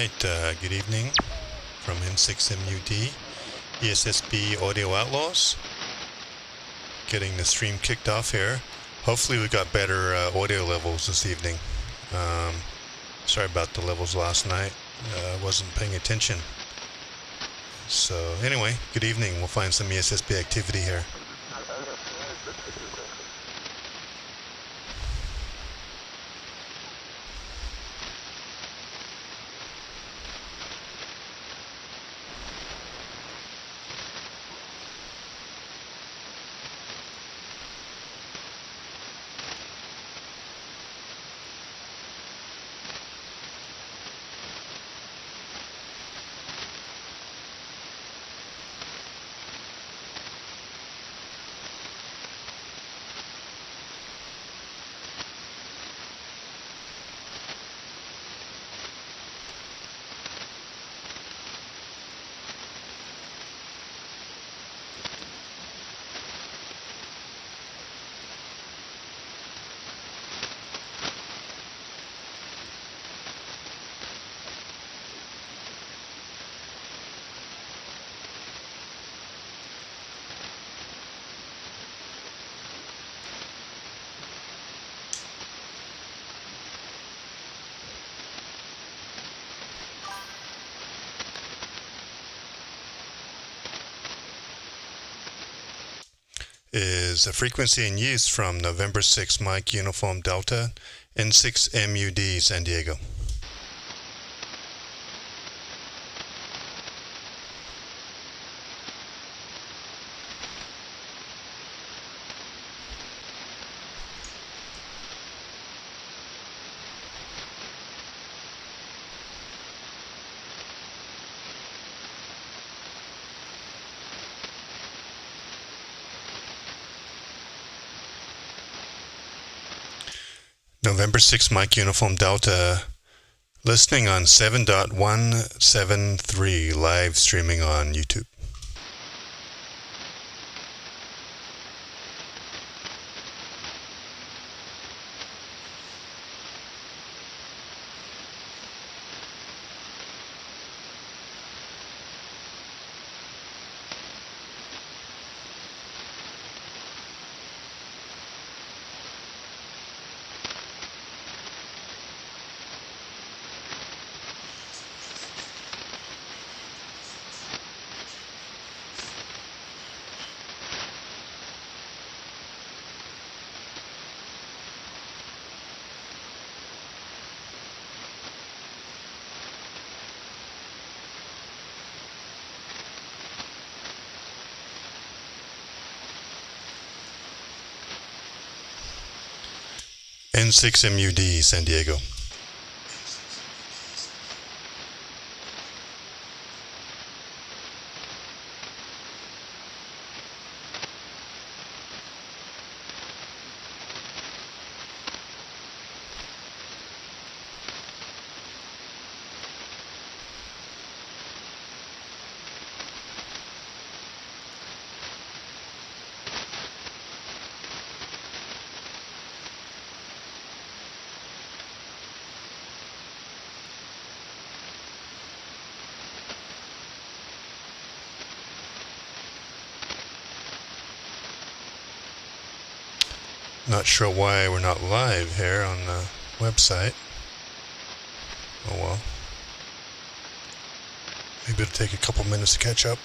Alright, good evening from N6MUD, ESSB Audio Outlaws. Getting the stream kicked off here. Hopefully we got better audio levels this evening. Sorry about the levels last night. Wasn't paying attention. So anyway, good evening. We'll find some ESSB activity here. Is a frequency in use from November 6 Mike Uniform Delta, N6MUD San Diego. November 6 Mike Uniform Delta, listening on 7.173, live streaming on YouTube. N6MUD San Diego. Not sure why we're not live here on the website. Oh well. Maybe it'll take a couple minutes to catch up.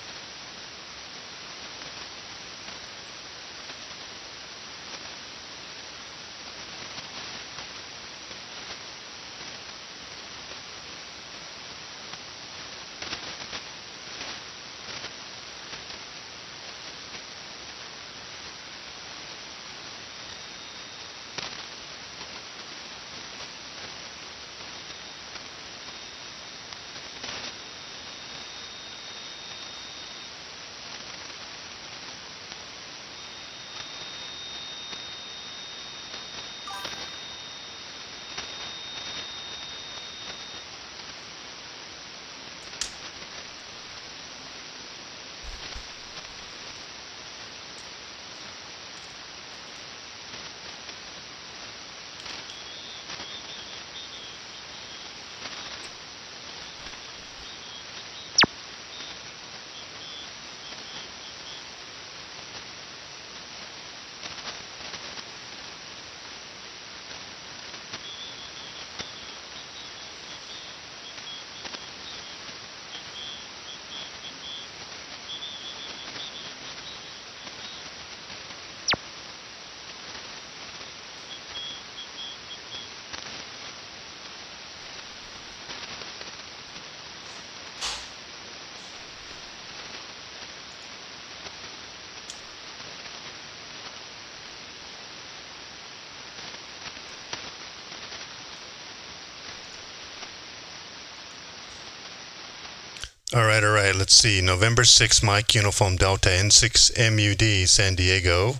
All right. Let's see. November 6 Mike Uniform Delta N6 MUD San Diego.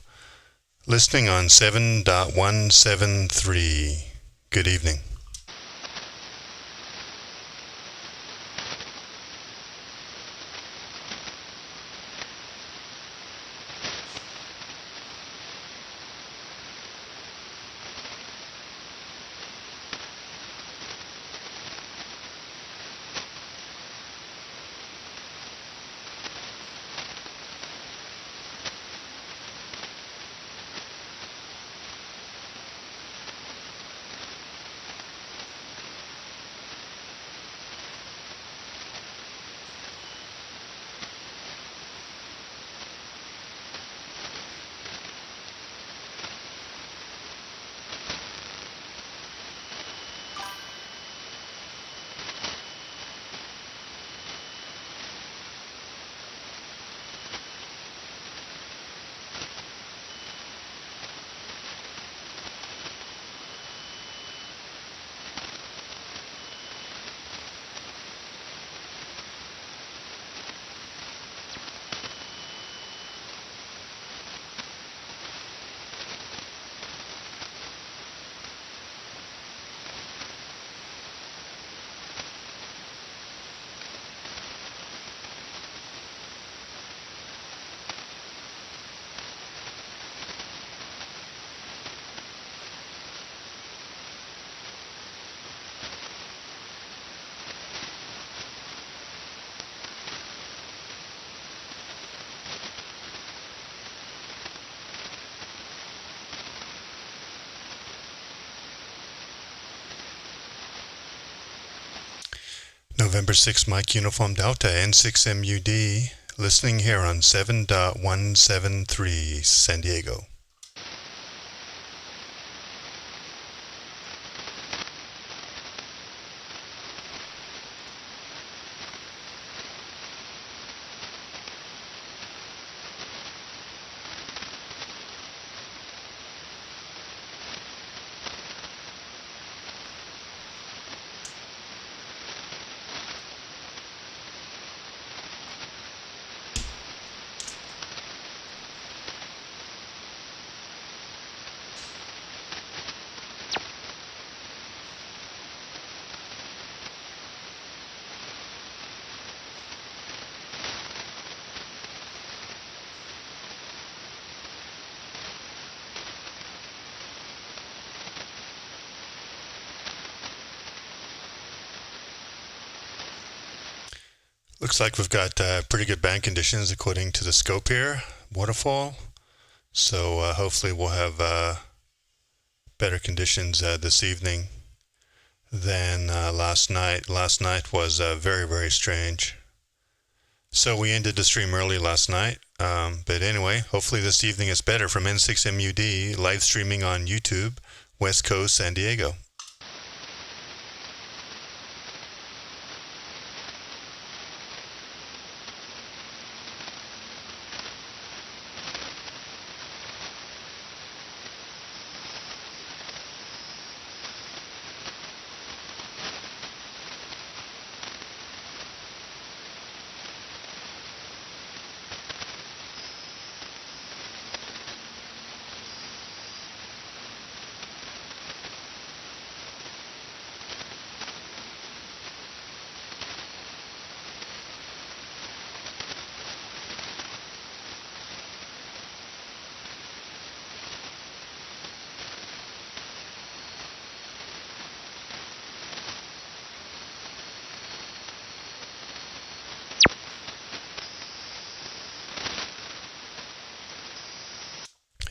Listening on 7.173. Good evening. November 6 Mike Uniform Delta N6 MUD. Listening here on 7.173 San Diego. Looks like we've got pretty good band conditions according to the scope here, waterfall. So hopefully we'll have better conditions this evening than last night. Last night was very, very strange. So we ended the stream early last night. But anyway, hopefully this evening is better from N6MUD, live streaming on YouTube, West Coast, San Diego.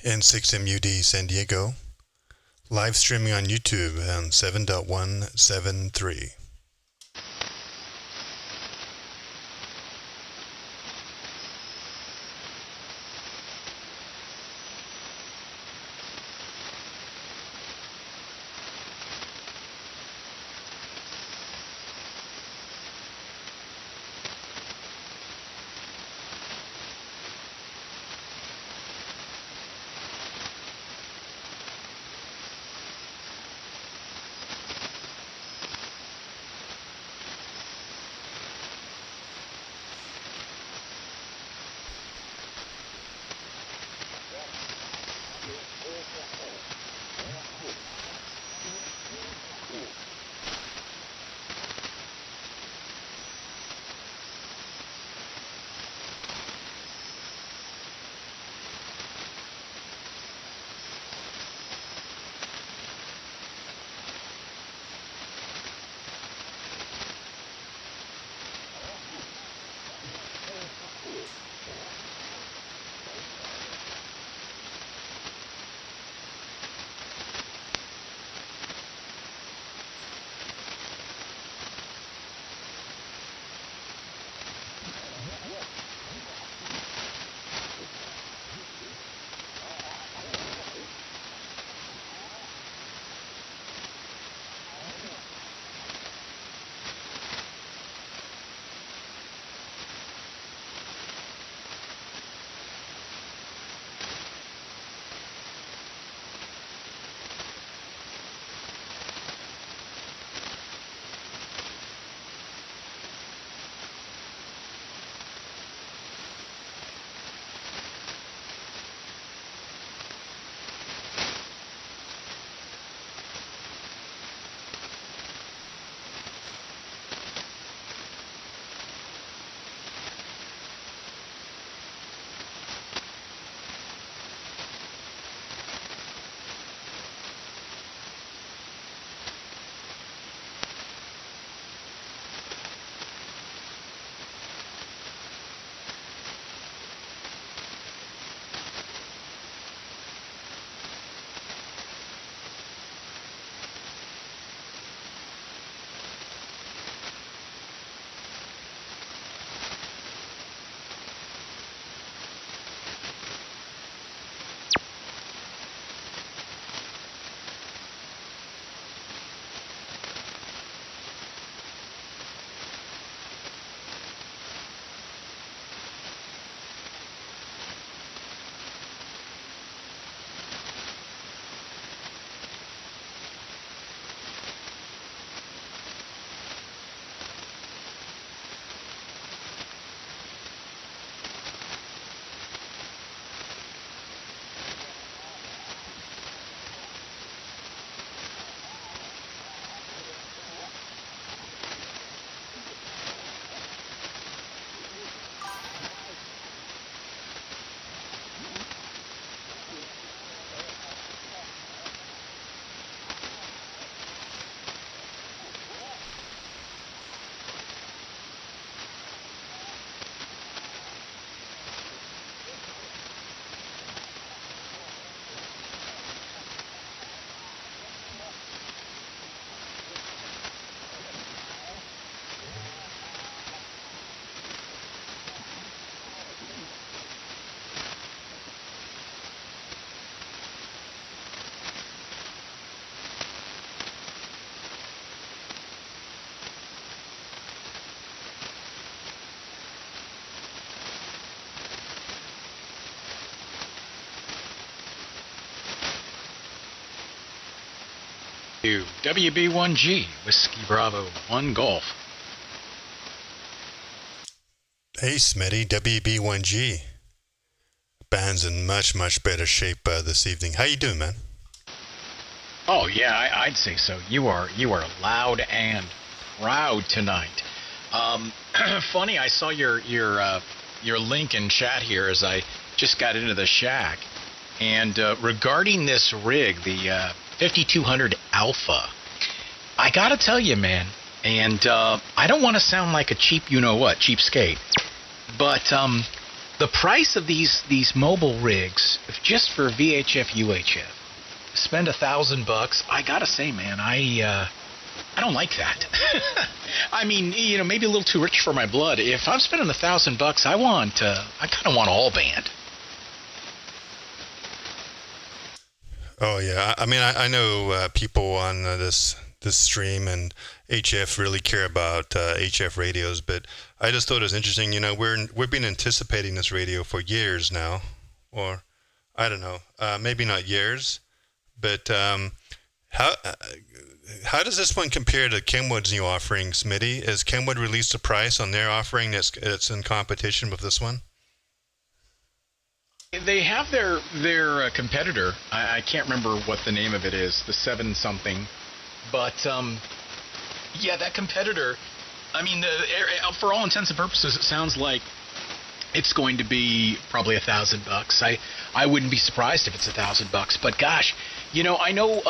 N6MUD San Diego, live streaming on YouTube on 7.173. WB1G, Whiskey Bravo 1 Golf. Hey, Smitty, WB1G. Band's in much, much better shape this evening. How you doing, man? Oh yeah, I'd say so. You are loud and proud tonight. Funny, I saw your link in chat here as I just got into the shack, and regarding this rig, the 5200 Alpha, I gotta tell you, man, and I don't want to sound like a cheapskate, but the price of these mobile rigs, just for VHF UHF, spend $1,000. I gotta say, man, I don't like that. I mean, maybe a little too rich for my blood. If I'm spending $1,000, I kind of want all band. Oh yeah, I mean, I know people on this stream and HF really care about HF radios, but I just thought it was interesting. We've been anticipating this radio for years now, or I don't know, maybe not years, but how does this one compare to Kenwood's new offering, Smitty? Has Kenwood released a price on their offering that's in competition with this one? They have their competitor. I can't remember what the name of it is, the 7-something. But, yeah, that competitor, I mean, for all intents and purposes, it sounds like it's going to be probably $1,000. I wouldn't be surprised if it's $1,000. But gosh, I know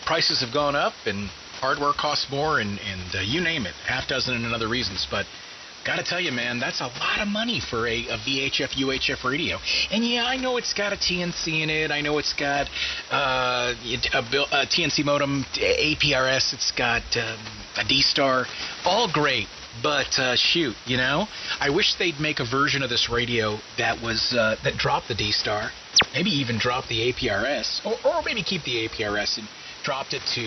prices have gone up and hardware costs more and you name it, half dozen and other reasons. But gotta tell you, man, that's a lot of money for a VHF UHF radio. And yeah, I know it's got a TNC in it. I know it's got a TNC modem, APRS. It's got a D-Star. All great. But shoot, I wish they'd make a version of this radio that was that dropped the D-Star, maybe even drop the APRS, or maybe keep the APRS and dropped it to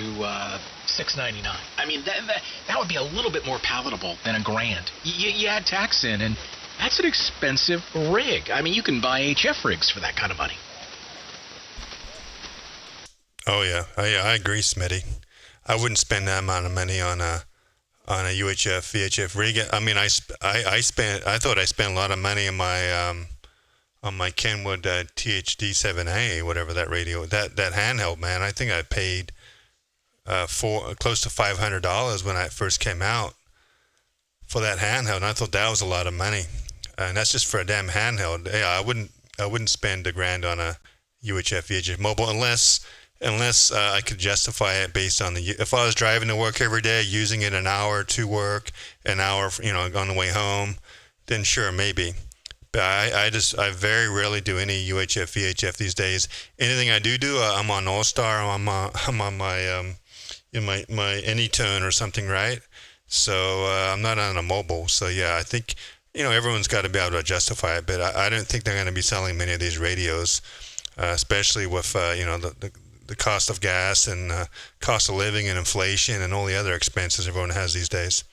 $699. I mean, that would be a little bit more palatable than $1,000. You add tax in, and that's an expensive rig. I mean, you can buy HF rigs for that kind of money. Oh yeah, I agree, Smitty. I wouldn't spend that amount of money on a UHF VHF rig. I mean, I thought I spent a lot of money on my Kenwood THD7A, whatever that radio, that handheld, man. I think I paid close to $500 when I first came out for that handheld, and I thought that was a lot of money, and that's just for a damn handheld. Yeah, I wouldn't spend $1,000 on a UHF VHF mobile unless I could justify it based on if I was driving to work every day, using it an hour to work, an hour, on the way home, then sure, maybe. But I very rarely do any UHF VHF these days. Anything I do, I'm on All Star. I'm on my my Anytone or something, right? So I'm not on a mobile. So yeah, I think everyone's got to be able to justify it. But I don't think they're going to be selling many of these radios, especially with the cost of gas and cost of living and inflation and all the other expenses everyone has these days.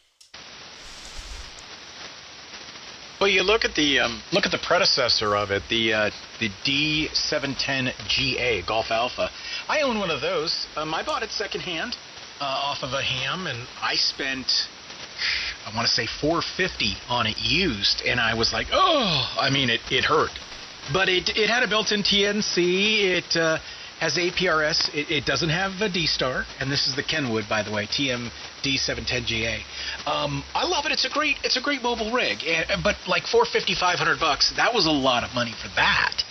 Well, you look at the predecessor of it, the D710GA Golf Alpha. I own one of those. I bought it secondhand off of a ham, and I spent, I want to say, $450 on it used, and I was like, oh, I mean, it hurt. But it had a built-in TNC. It has APRS. It doesn't have a D-Star, and this is the Kenwood, by the way, TM-D710GA. I love it. It's a great mobile rig, but like $450, $500, that was a lot of money for that.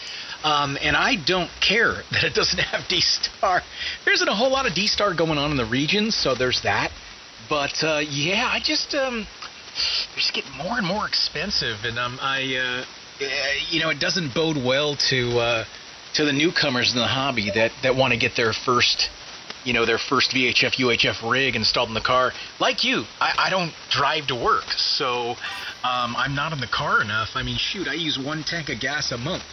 And I don't care that it doesn't have D-Star. There isn't a whole lot of D-Star going on in the region, so there's that. But yeah, I just they're just getting more and more expensive, and it doesn't bode well to the newcomers in the hobby that want to get their first VHF UHF rig installed in the car. Like you, I don't drive to work, so I'm not in the car enough. I mean, shoot, I use 1 tank of gas a month,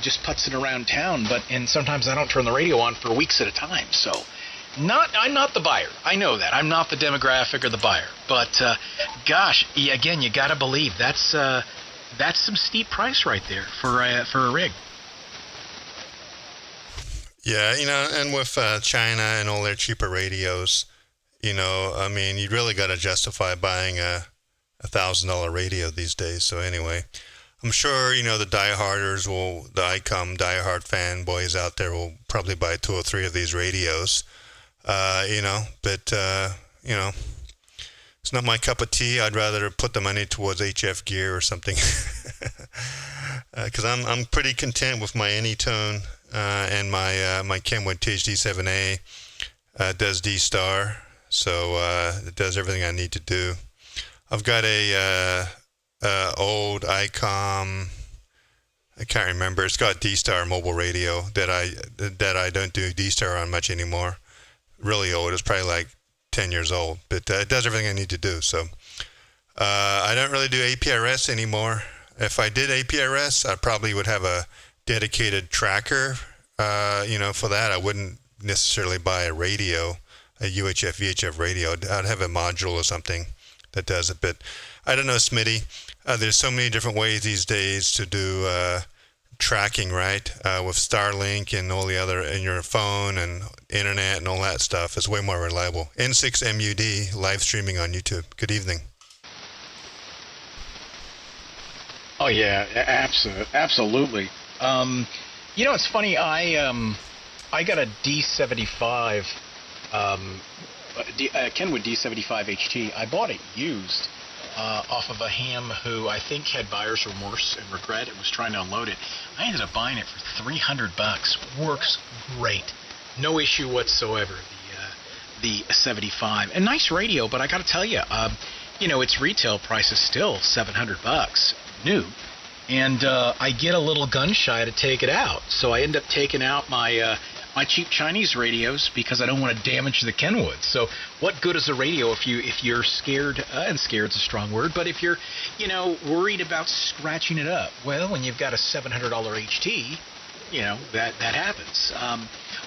just putzing around town. And sometimes I don't turn the radio on for weeks at a time. So, I'm not the buyer. I know that I'm not the demographic or the buyer. But gosh, again, you gotta believe that's some steep price right there for a rig. Yeah, and with China and all their cheaper radios, I mean, you really got to justify buying a $1,000 radio these days. So anyway, I'm sure, the the Icom diehard fanboys out there will probably buy 2 or 3 of these radios, but, it's not my cup of tea. I'd rather put the money towards HF gear or something, because I'm pretty content with my Anytone and my Kenwood THD7A. Does D-Star, so it does everything I need to do. I've got a old Icom, I can't remember. It's got D-Star mobile radio that I don't do D-Star on much anymore. Really old. It's probably like 10 years old, but it does everything I need to do. So I don't really do APRS anymore. If I did APRS, I probably would have a dedicated tracker, for that. I wouldn't necessarily buy a radio, a UHF, VHF radio. I'd have a module or something that does it. But I don't know, Smitty. There's so many different ways these days to do tracking, right? With Starlink and all the other, and your phone and internet and all that stuff. It's way more reliable. N6MUD, live streaming on YouTube. Good evening. Oh yeah, absolutely. It's funny. I got a D75, Kenwood D75 HT. I bought it used off of a ham who I think had buyer's remorse and regret and was trying to unload it. I ended up buying it for $300. Works great, no issue whatsoever. The 75, a nice radio, but I got to tell you, its retail price is still $700 new. And I get a little gun shy to take it out, so I end up taking out my cheap Chinese radios because I don't want to damage the Kenwood. So what good is a radio if you're scared? And scared's a strong word, but if you're worried about scratching it up? Well, when you've got a $700 HT, that happens.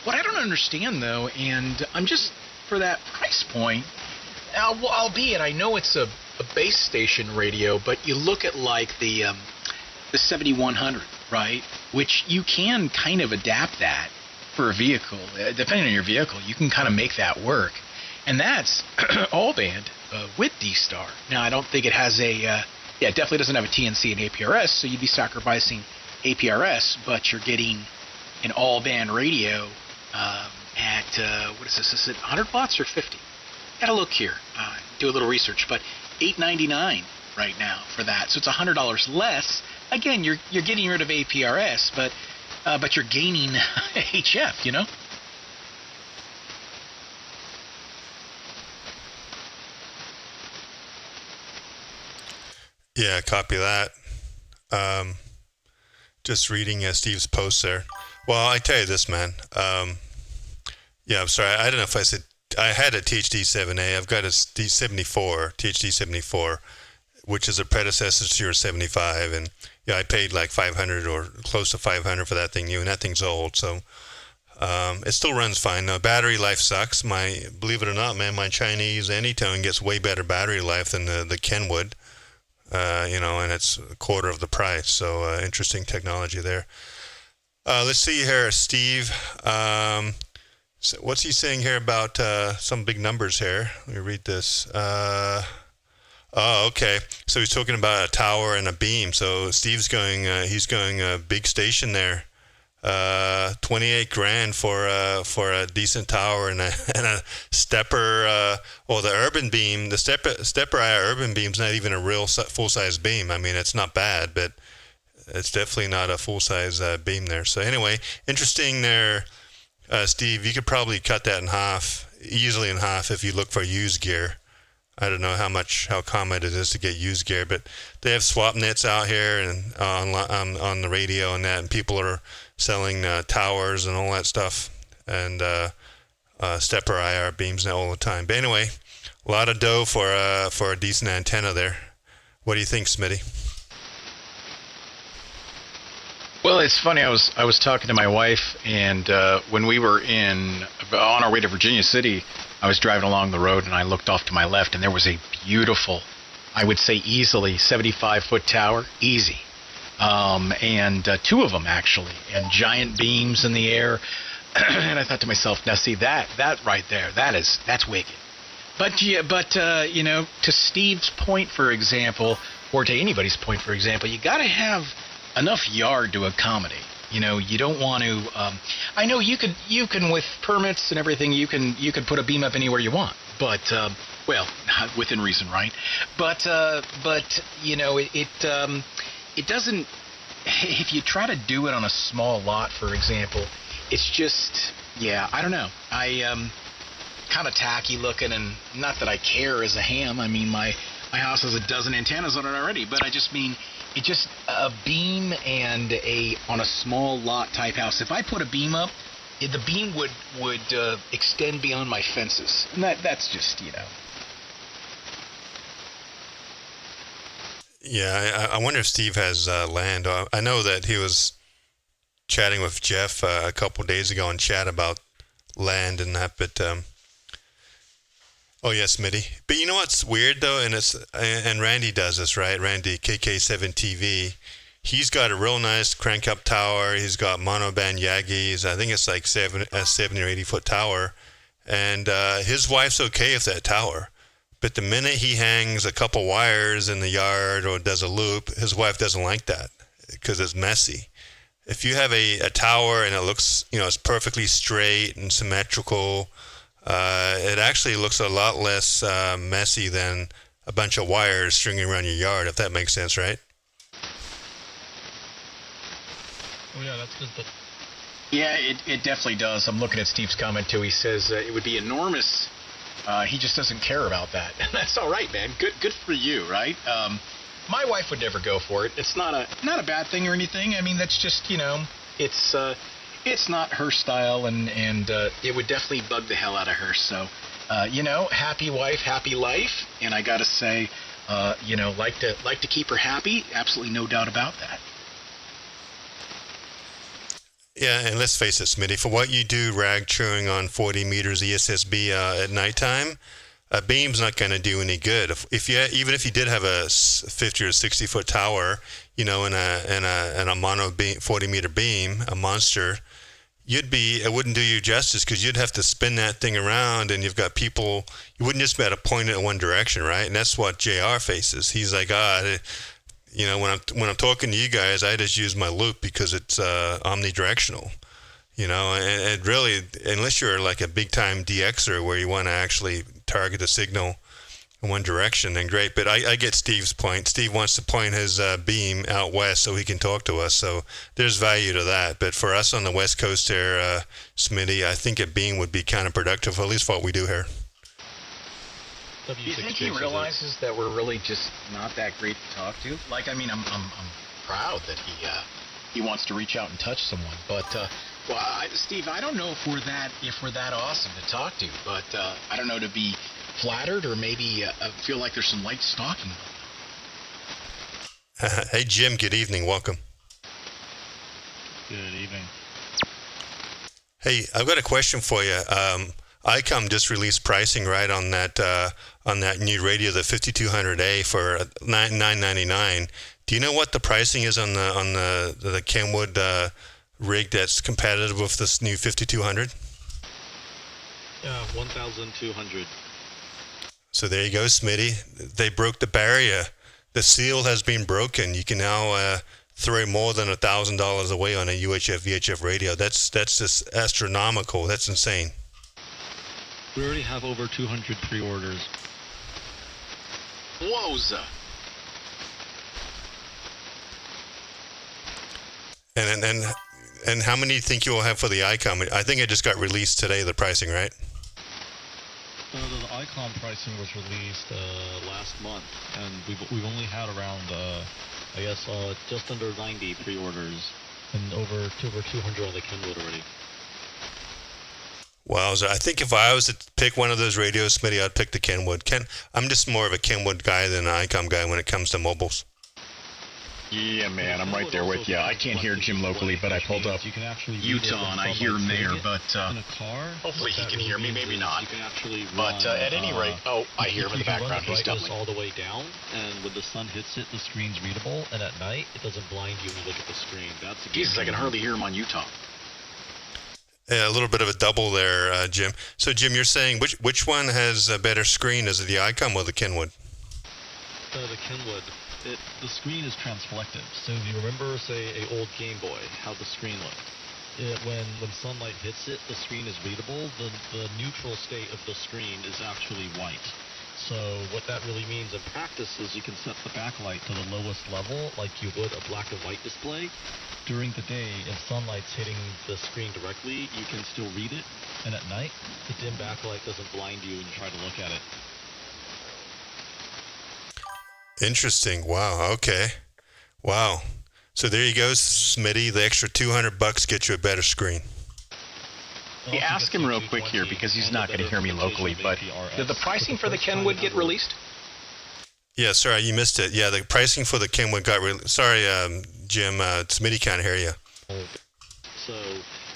What I don't understand though, and I'm just for that price point, albeit I know it's a base station radio, but you look at like the 7100, right? Which you can kind of adapt that for a vehicle. Depending on your vehicle, you can kind of make that work. And that's all band with D-Star. Now, I don't think it has it definitely doesn't have a TNC and APRS, so you'd be sacrificing APRS, but you're getting an all-band radio at, what is this? Is it 100 watts or 50? Gotta look here, do a little research, but $899 right now for that. So it's $100 less. Again, you're getting rid of APRS, but you're gaining HF, Yeah, copy that. Just reading Steve's post there. Well, I tell you this, man. Yeah, I'm sorry. I don't know if I said I had a THD7A. I've got a D74, THD74, which is a predecessor to your 75, and yeah, I paid like $500 or close to $500 for that thing new, and that thing's old, so it still runs fine. Now, battery life sucks. Believe it or not, man, my Chinese Anytone gets way better battery life than the Kenwood, and it's a quarter of the price. So interesting technology there. Let's see here, Steve. So what's he saying here about some big numbers here? Let me read this. Oh, okay. So he's talking about a tower and a beam. So Steve's going, he's going a big station there. 28 grand for a decent tower and a SteppIR, the urban beam. The SteppIR urban beam's not even a real full-size beam. I mean, it's not bad, but it's definitely not a full-size beam there. So anyway, interesting there, Steve. You could probably cut that easily in half if you look for used gear. I don't know how common it is to get used gear, but they have swap nets out here and on the radio and that, and people are selling towers and all that stuff, and SteppIR beams now all the time. But anyway, a lot of dough for a decent antenna there. What do you think, Smitty? Well, it's funny. I was talking to my wife, and when we were on our way to Virginia City, I was driving along the road, and I looked off to my left, and there was a beautiful, I would say easily 75-foot tower, easy, and 2 of them actually, and giant beams in the air. And I thought to myself, now see that right there, that's wicked. But you know, to Steve's point, for example, or to anybody's point, for example, you got to have enough yard to accommodate. You know, you don't want to. I know you can with permits and everything, you can put a beam up anywhere you want. But well, within reason, right? But you know, it doesn't. If you try to do it on a small lot, for example, it's just, yeah, I don't know. I kind of tacky looking, and not that I care as a ham. I mean, my house has a dozen antennas on it already, but I just mean it just a beam and on a small lot type house. If I put a beam up, the beam would extend beyond my fences, and that's just, you know. Yeah, I wonder if Steve has land. I know that he was chatting with Jeff a couple days ago in chat about land and that, but oh yes, Smitty. But you know what's weird though, and Randy does this, right? Randy KK7TV. He's got a real nice crank up tower. He's got monoband Yagis. I think it's like 70 or 80 foot tower, and his wife's okay with that tower. But the minute he hangs a couple wires in the yard or does a loop, his wife doesn't like that because it's messy. If you have a tower and it looks, you know, it's perfectly straight and symmetrical, it actually looks a lot less messy than a bunch of wires stringing around your yard, if that makes sense, right? Oh yeah, that's good. But yeah, it definitely does. I'm looking at Steve's comment too. He says it would be enormous. He just doesn't care about that. That's all right, man. Good for you, right? My wife would never go for it. It's not a bad thing or anything. I mean, that's just, you know, it's not her style, and it would definitely bug the hell out of her. So, you know, happy wife, happy life. And I gotta say, you know, like to keep her happy. Absolutely no doubt about that. Yeah, and let's face it, Smitty, for what you do rag chewing on 40 meters ESSB at nighttime, a beam's not going to do any good. Even if you did have a 50 or 60 foot tower, you know, and a mono beam, 40 meter beam, a monster, it wouldn't do you justice, because you'd have to spin that thing around, and you've got people, you wouldn't just be able to point it in one direction, right? And that's what JR faces. He's like, you know, when I'm talking to you guys, I just use my loop because it's omnidirectional, you know, and really, unless you're like a big time DXer where you want to actually target a signal in one direction, then great. But I get Steve's point. Steve wants to point his beam out west so he can talk to us. So there's value to that. But for us on the West Coast there, Smitty, I think a beam would be counterproductive, at least for what we do here. Do you think he realizes that we're really just not that great to talk to? Like, I mean, I'm proud that he wants to reach out and touch someone. But well, Steve, I don't know if we're that awesome to talk to. But I don't know, to be flattered or maybe feel like there's some light stalking. Hey Jim, good evening. Welcome. good evening. Hey, I've got a question for you. Icom just released pricing right on that new radio, the 5200A, for $999. Do you know what the pricing is on the Kenwood rig that's competitive with this new 5200? Yeah, 1,200. So there you go, Smitty. They broke the barrier. The seal has been broken. You can now throw more than $1,000 away on a UHF VHF radio. That's just astronomical. That's insane. We already have over 200 pre-orders. Wowza. And how many do you think you will have for the Icom? I think it just got released today, the pricing, right? So the Icom pricing was released last month, and we've only had around, just under 90 pre-orders, and over 200 on the Kenwood already. Wow, so I think if I was to pick one of those radios, Smitty, I'd pick the Kenwood. I'm just more of a Kenwood guy than an Icom guy when it comes to mobiles. Yeah, man, I'm right there with you. I can't hear Jim locally, but I pulled up Utah and I hear him there. But hopefully he can hear me, maybe not. But at any rate, I hear him in the background. He's doubling. All the way down, and when the sun hits it, the screen's readable. And at night, it doesn't blind you when you look at the screen. Jesus, I can hardly hear him on Utah. A little bit of a double there, Jim. So, Jim, you're saying which one has a better screen? Is it the Icom or the Kenwood? The Kenwood. The screen is transflective. So if you remember, say, a old Game Boy, how the screen looked. When sunlight hits it, the screen is readable. The neutral state of the screen is actually white. So what that really means in practice is you can set the backlight to the lowest level like you would a black and white display. During the day, if sunlight's hitting the screen directly, you can still read it. And at night, the dim backlight doesn't blind you when you try to look at it. Interesting. Wow. Okay. Wow. So there you go, Smitty. The extra $200 gets you a better screen. You ask him real quick here because he's not going to hear me locally, but did the pricing for the Kenwood get released? Yeah, sorry, you missed it. Yeah, the pricing for the Kenwood got released. Sorry, Jim, Smitty can't hear you. So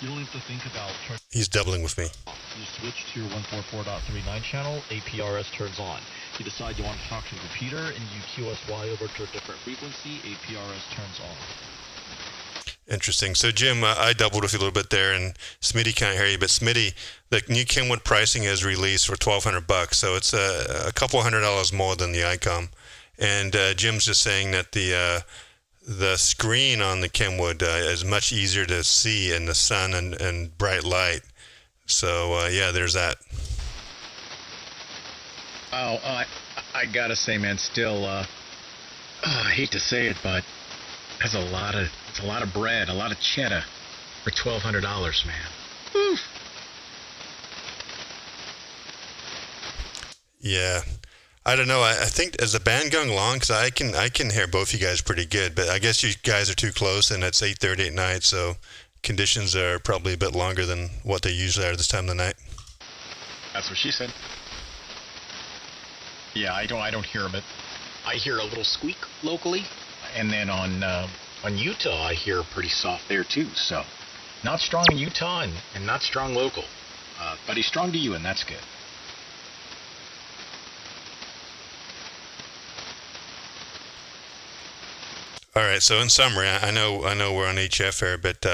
you don't have to think about... He's doubling with me. You switch to your 144.39 channel, APRS turns on. You decide you want to talk to the repeater, and you QSY over to a different frequency, APRS turns on. Interesting. So, Jim, I doubled with you a little bit there, and Smitty can't hear you. But Smitty, the new Kenwood pricing is released for $1,200, so it's a couple $100 more than the Icom. And Jim's just saying that the screen on the Kenwood is much easier to see in the sun and bright light. So, yeah, there's that. Oh, I gotta say, man, still, I hate to say it, but that's a lot of bread, a lot of cheddar for $1,200, man. Oof. Yeah, I don't know. I think is the band going long? Because I can hear both you guys pretty good, but I guess you guys are too close, and it's 8:30 at night, so conditions are probably a bit longer than what they usually are this time of the night. That's what she said. Yeah, I don't hear them. I hear a little squeak locally, and then on Utah I hear pretty soft there too. So not strong in Utah and not strong local, but he's strong to you, and that's good. All right. So in summary, I know we're on HF here, but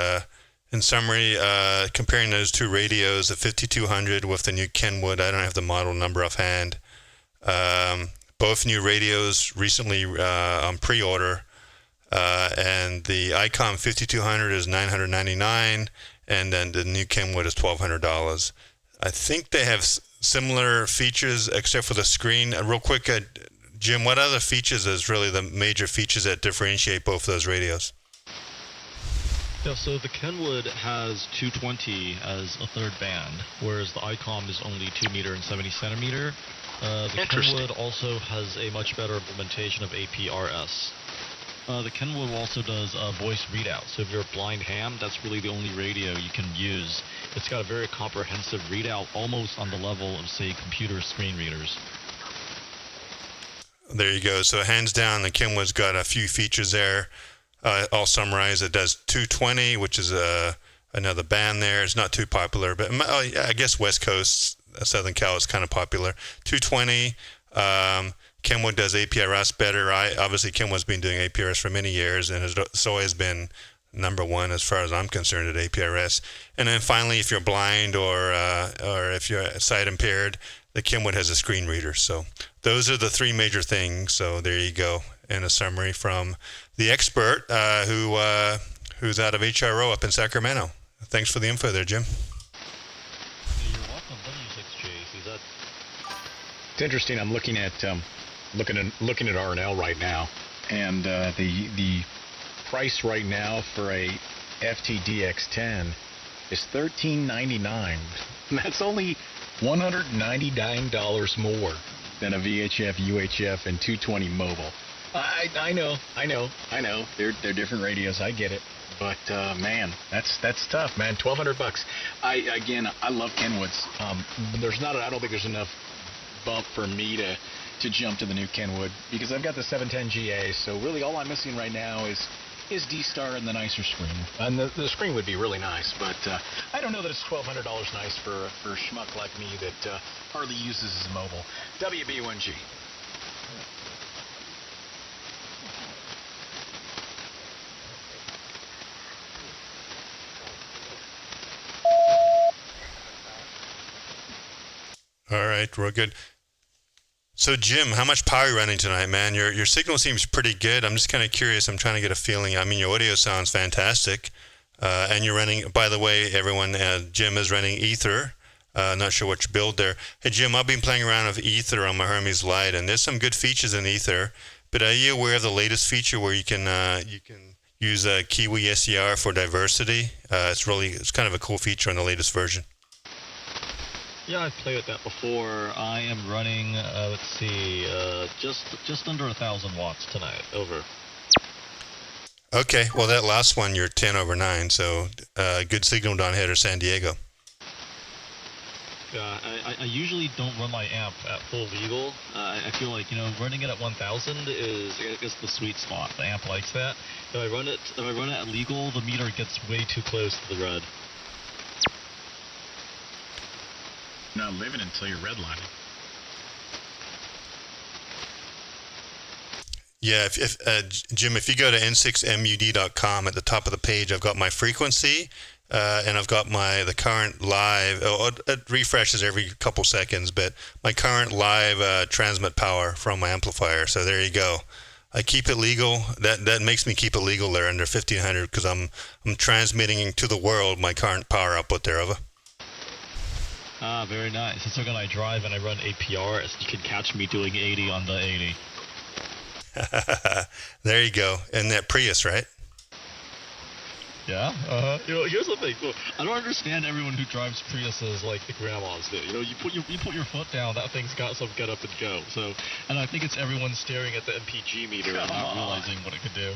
in summary, comparing those two radios, the 5200 with the new Kenwood, I don't have the model number offhand. Both new radios recently on pre-order, and the Icom 5200 is $999, and then the new Kenwood is $1,200. I think they have similar features except for the screen. Real quick, Jim, what other features is really the major features that differentiate both of those radios? Yeah, so the Kenwood has 220 as a third band, whereas the Icom is only 2 meter and 70 centimeter. The Kenwood also has a much better implementation of APRS. The Kenwood also does voice readout, so if you're a blind ham, that's really the only radio you can use. It's got a very comprehensive readout, almost on the level of, say, computer screen readers. There you go. So hands down, the Kenwood's got a few features there. I'll summarize. It does 220, which is another band there. It's not too popular, but I guess West Coast, Southern Cal is kind of popular. 220. Kenwood does APRS better. Obviously, Kenwood's been doing APRS for many years, and it's always been number one as far as I'm concerned at APRS. And then finally, if you're blind or if you're sight impaired, the Kenwood has a screen reader. So those are the three major things. So there you go. And a summary from the expert who's out of HRO up in Sacramento. Thanks for the info there, Jim. You're welcome. W6J. It's interesting. I'm looking at R&L right now, and the price right now for a FTDX10 is $13.99. And that's only $199 more than a VHF, UHF, and 220 mobile. I know. They're different radios. I get it. But man, that's tough, man. $1,200. I love Kenwoods. I don't think there's enough bump for me to jump to the new Kenwood because I've got the 710GA. So really, all I'm missing right now is D-Star and the nicer screen. And the screen would be really nice, but I don't know that it's $1,200 nice for a schmuck like me that hardly uses his mobile. WB1G. All right, we're good. So Jim, how much power are you running tonight, man? Your signal seems pretty good. I'm just kind of curious. I'm trying to get a feeling. I mean, your audio sounds fantastic. And you're running, by the way, everyone, Jim is running Ether. Not sure what you build there. Hey, Jim, I've been playing around with Ether on my Hermes Lite, and there's some good features in Ether. But are you aware of the latest feature where you can use KiwiSDR for diversity? It's kind of a cool feature on the latest version. Yeah, I've played with that before. I am running, let's see, just under 1,000 watts tonight. Over. Okay, well that last one you're 10/9, so good signal down here to San Diego. Yeah, I usually don't run my amp at full legal. I feel like, running it at 1,000 is the sweet spot. The amp likes that. If I run it at legal, the meter gets way too close to the red. Not living until you're redlining. Yeah, Jim, if you go to n6mud.com, at the top of the page, I've got my frequency, and I've got the current live. It refreshes every couple seconds, but my current live transmit power from my amplifier. So there you go. I keep it legal. That makes me keep it legal there under 1,500 because I'm transmitting to the world my current power output there. Over. Ah, very nice. So when I drive and I run APRS, you can catch me doing 80 on the 80. There you go. And that Prius, right? Yeah. Here's the thing. Look, I don't understand everyone who drives Priuses like the grandmas do. You put your foot down, that thing's got some get up and go. So, and I think it's everyone staring at the MPG meter and not realizing what it could do.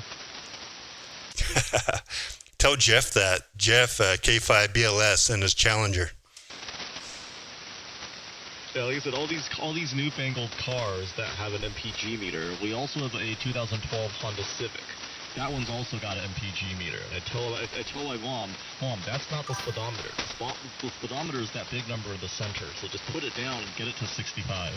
Tell Jeff that. Jeff, K5 BLS and his Challenger. Yeah, like I said, all these newfangled cars that have an MPG meter. We also have a 2012 Honda Civic. That one's also got an MPG meter. And I tell my mom, that's not the speedometer. The speedometer is that big number in the center. So just put it down and get it to 65.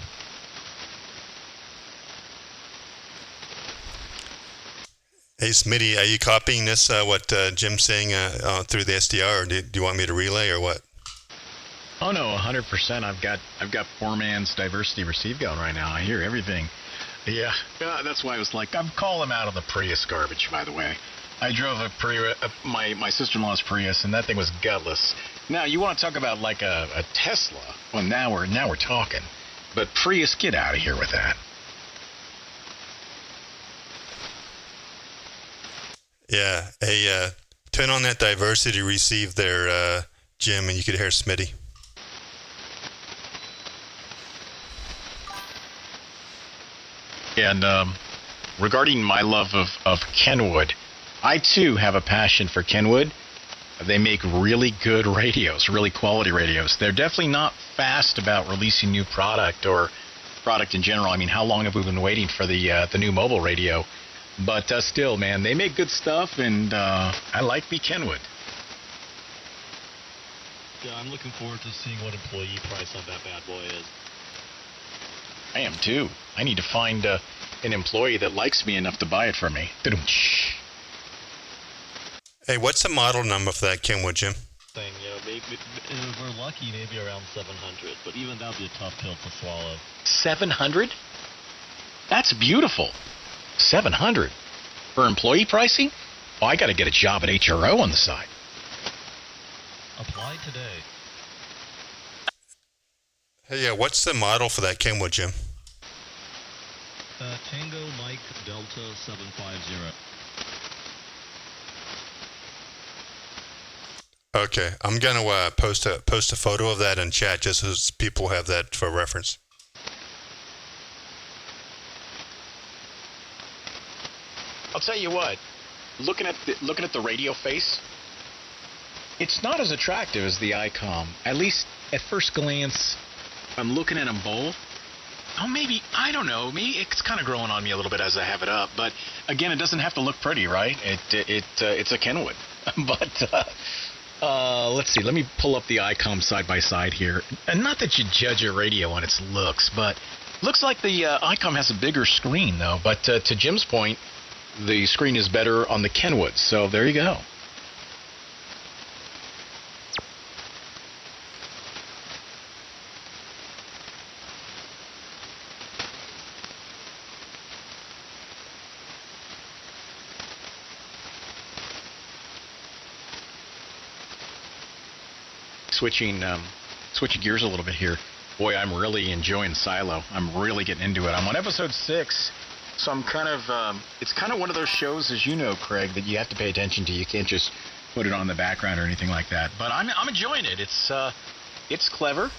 Hey, Smitty, are you copying this, what Jim's saying through the SDR, or do you want me to relay, or what? Oh no, 100%. I've got poor man's diversity receive going right now. I hear everything. Yeah, that's why I was like, I'm calling out of the Prius garbage. By the way, I drove my sister-in-law's Prius, and that thing was gutless. Now you want to talk about like a Tesla? Well, now we're talking. But Prius, get out of here with that. Yeah. Hey, turn on that diversity receive there, Jim, and you could hear Smitty. And regarding my love of Kenwood, I too have a passion for Kenwood. They make really good radios, really quality radios. They're definitely not fast about releasing new product or product in general. I mean, how long have we been waiting for the new mobile radio? But still, man, they make good stuff, and I like me Kenwood. Yeah, I'm looking forward to seeing what employee price on that bad boy is. I am too. I need to find an employee that likes me enough to buy it for me. Hey, what's the model number for that Kenwood, Jim? Maybe if we're lucky, maybe around 700, but even that would be a tough pill to swallow. 700? That's beautiful. 700 for employee pricing? Oh, I got to get a job at HRO on the side. Apply today. Hey, yeah, what's the model for that Kenwood, Jim? Tango Mike Delta 750. Okay, I'm gonna post a photo of that in chat just so people have that for reference. I'll tell you what. Looking at the radio face, it's not as attractive as the Icom. At least at first glance. I'm looking at them both. Oh, maybe, I don't know. Maybe it's kind of growing on me a little bit as I have it up. But again, it doesn't have to look pretty, right? It's a Kenwood. But let's see. Let me pull up the Icom side by side here. And not that you judge a radio on its looks, but looks like the Icom has a bigger screen though. But to Jim's point, the screen is better on the Kenwood. So there you go. switching gears a little bit here. Boy, I'm really enjoying Silo. I'm really getting into it. I'm on episode 6, so I'm kind of, it's kind of one of those shows, as you know, Craig, that you have to pay attention to. You can't just put it on the background or anything like that. But I'm enjoying it. It's clever,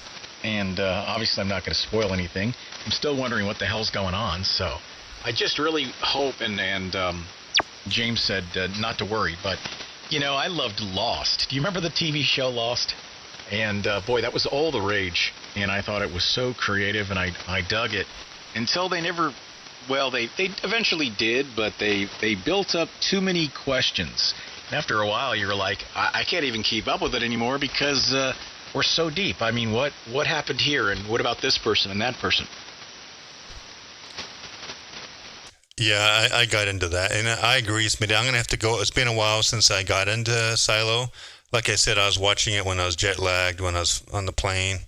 and obviously I'm not going to spoil anything. I'm still wondering what the hell's going on, so I just really hope, and James said not to worry, but, you know, I loved Lost. Do you remember the TV show Lost? And, boy, that was all the rage, and I thought it was so creative, and I dug it, until they never, well, they eventually did, but they built up too many questions. And after a while, you're like, I can't even keep up with it anymore, because we're so deep. I mean, what happened here, and what about this person and that person? Yeah, I got into that, and I agree, Smitty. I'm going to have to go. It's been a while since I got into Silo. Like I said, I was watching it when I was jet lagged, when I was on the plane,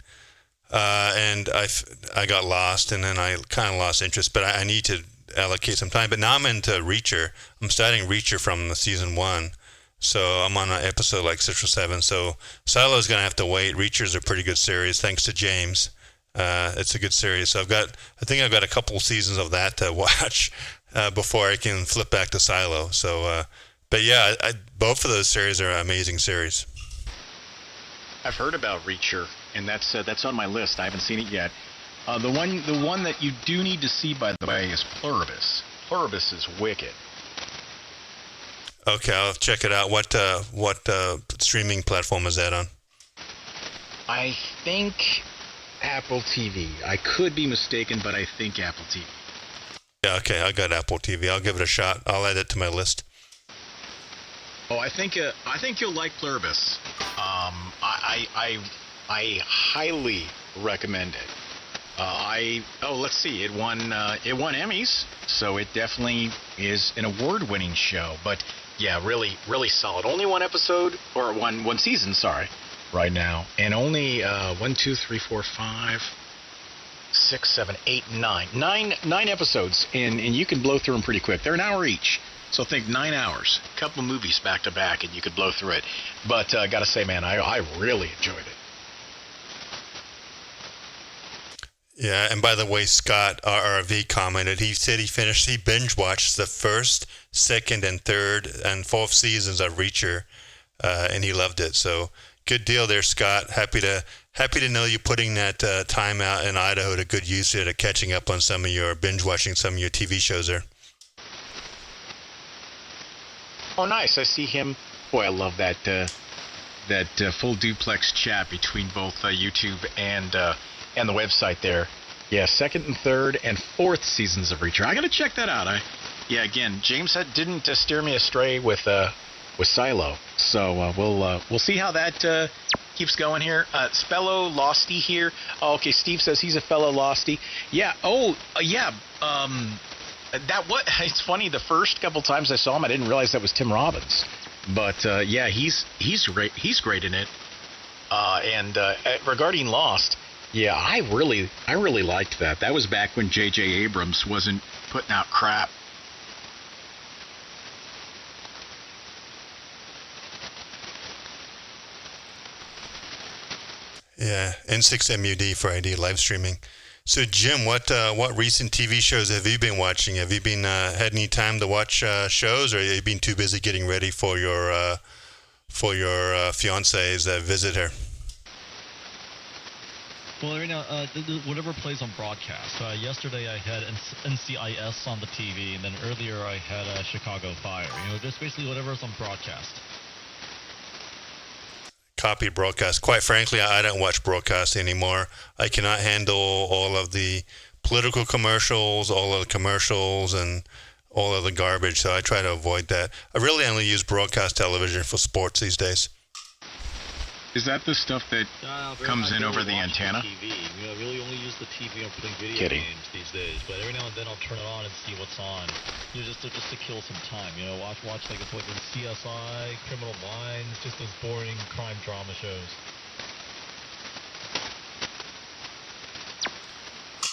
and I got lost, and then I kind of lost interest. But I need to allocate some time. But now I'm into Reacher. I'm starting Reacher from the season 1, so I'm on an episode like 6 or 7. So Silo is going to have to wait. Reacher's a pretty good series, thanks to James. It's a good series. So I think I've got a couple seasons of that to watch before I can flip back to Silo. So. But yeah, both of those series are amazing series. I've heard about Reacher, and that's on my list. I haven't seen it yet. The one that you do need to see, by the way, is Pluribus. Pluribus is wicked. Okay, I'll check it out. What streaming platform is that on? I think Apple TV. I could be mistaken, but I think Apple TV. Yeah, okay, I got Apple TV. I'll give it a shot. I'll add it to my list. Oh, I think you'll like Pluribus. I highly recommend it. Let's see. It won Emmys, so it definitely is an award-winning show. But yeah, really, really solid. Only one episode, or one season, sorry, right now, and only 1, 2, 3, 4, 5, 6, 7, 8, 9. Nine episodes, and you can blow through them pretty quick. They're an hour each. So think 9 hours, a couple movies back to back, and you could blow through it. But gotta say, man, I really enjoyed it. Yeah, and by the way, Scott RRV commented. He said he binge watched the first, second, and third, and fourth seasons of Reacher, and he loved it. So good deal there, Scott. Happy to know you putting that time out in Idaho to good use here, to catching up on some of your binge watching some of your TV shows there. Oh, nice. I see him. Boy, I love that full duplex chat between both YouTube and the website there. Yeah, second and third and fourth seasons of Reacher. I got to check that out. Again, James didn't steer me astray with Silo. So we'll see how that keeps going here. Spello Losty here. Oh, okay, Steve says he's a fellow Losty. Yeah. Oh, yeah. It's funny, the first couple times I saw him, I didn't realize that was Tim Robbins. But yeah, he's great. He's great in it. And regarding Lost, yeah, I really liked that. That was back when J.J. Abrams wasn't putting out crap. Yeah, N6MUD for ID live streaming. So Jim, what recent TV shows have you been watching? Have you been had any time to watch shows, or have you been too busy getting ready for your fiance's visit here? Well, right now, whatever plays on broadcast. Yesterday I had NCIS on the TV, and then earlier I had Chicago Fire. Just basically whatever's on broadcast. Copy broadcast. Quite frankly, I don't watch broadcast anymore. I cannot handle all of the political commercials, all of the commercials, and all of the garbage, so I try to avoid that. I really only use broadcast television for sports these days. Is that the stuff that comes in over the antenna? TV. I really only use the TV when playing video games these days. But every now and then I'll turn it on and see what's on. Just to kill some time. Watch like it's like CSI, Criminal Minds, just those boring crime drama shows.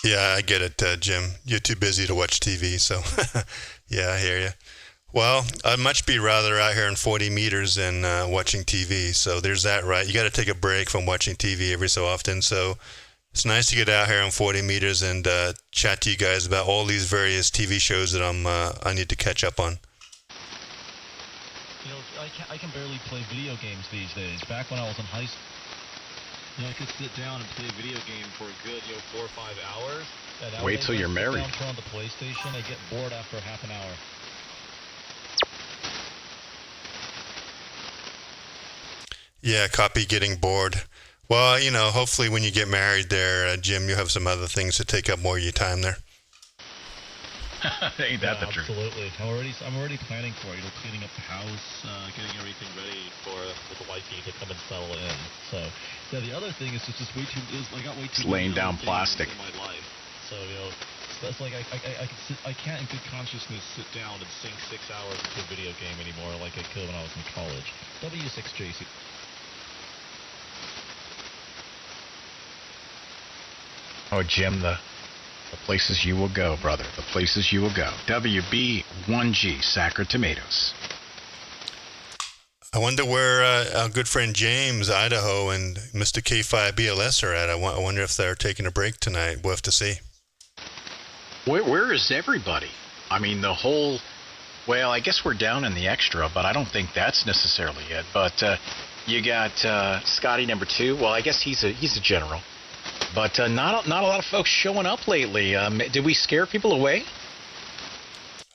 Yeah, I get it, Jim. You're too busy to watch TV, so yeah, I hear you. Well, I'd much be rather out here in 40 meters than watching TV. So there's that, right? You got to take a break from watching TV every so often. So it's nice to get out here in 40 meters and chat to you guys about all these various TV shows that I need to catch up on. You know, I can barely play video games these days. Back when I was in high school, you know, I could sit down and play a video game for a good, 4 or 5 hours. Wait till you're married. Turn on the PlayStation, I get bored after half an hour. Yeah, copy getting bored. Well, you know, hopefully when you get married there, Jim, you have some other things to take up more of your time there. Ain't that the truth? Absolutely. I'm already planning for it. Cleaning up the house, getting everything ready for the wifey to come and settle in. So, yeah, the other thing is it's just I got way too laying down plastic in my life. So, that's like I can't in good consciousness sit down and sink 6 hours into a video game anymore like I could when I was in college. W6JC. Oh, Jim, the places you will go, brother. The places you will go. WB1G, Sacred Tomatoes. I wonder where our good friend James, Idaho, and Mr. K5BLS are at. I wonder if they're taking a break tonight. We'll have to see. Where is everybody? I mean, the whole... Well, I guess we're down in the extra, but I don't think that's necessarily it. But you got Scotty number 2. Well, I guess he's a general. But not a lot of folks showing up lately. Did we scare people away?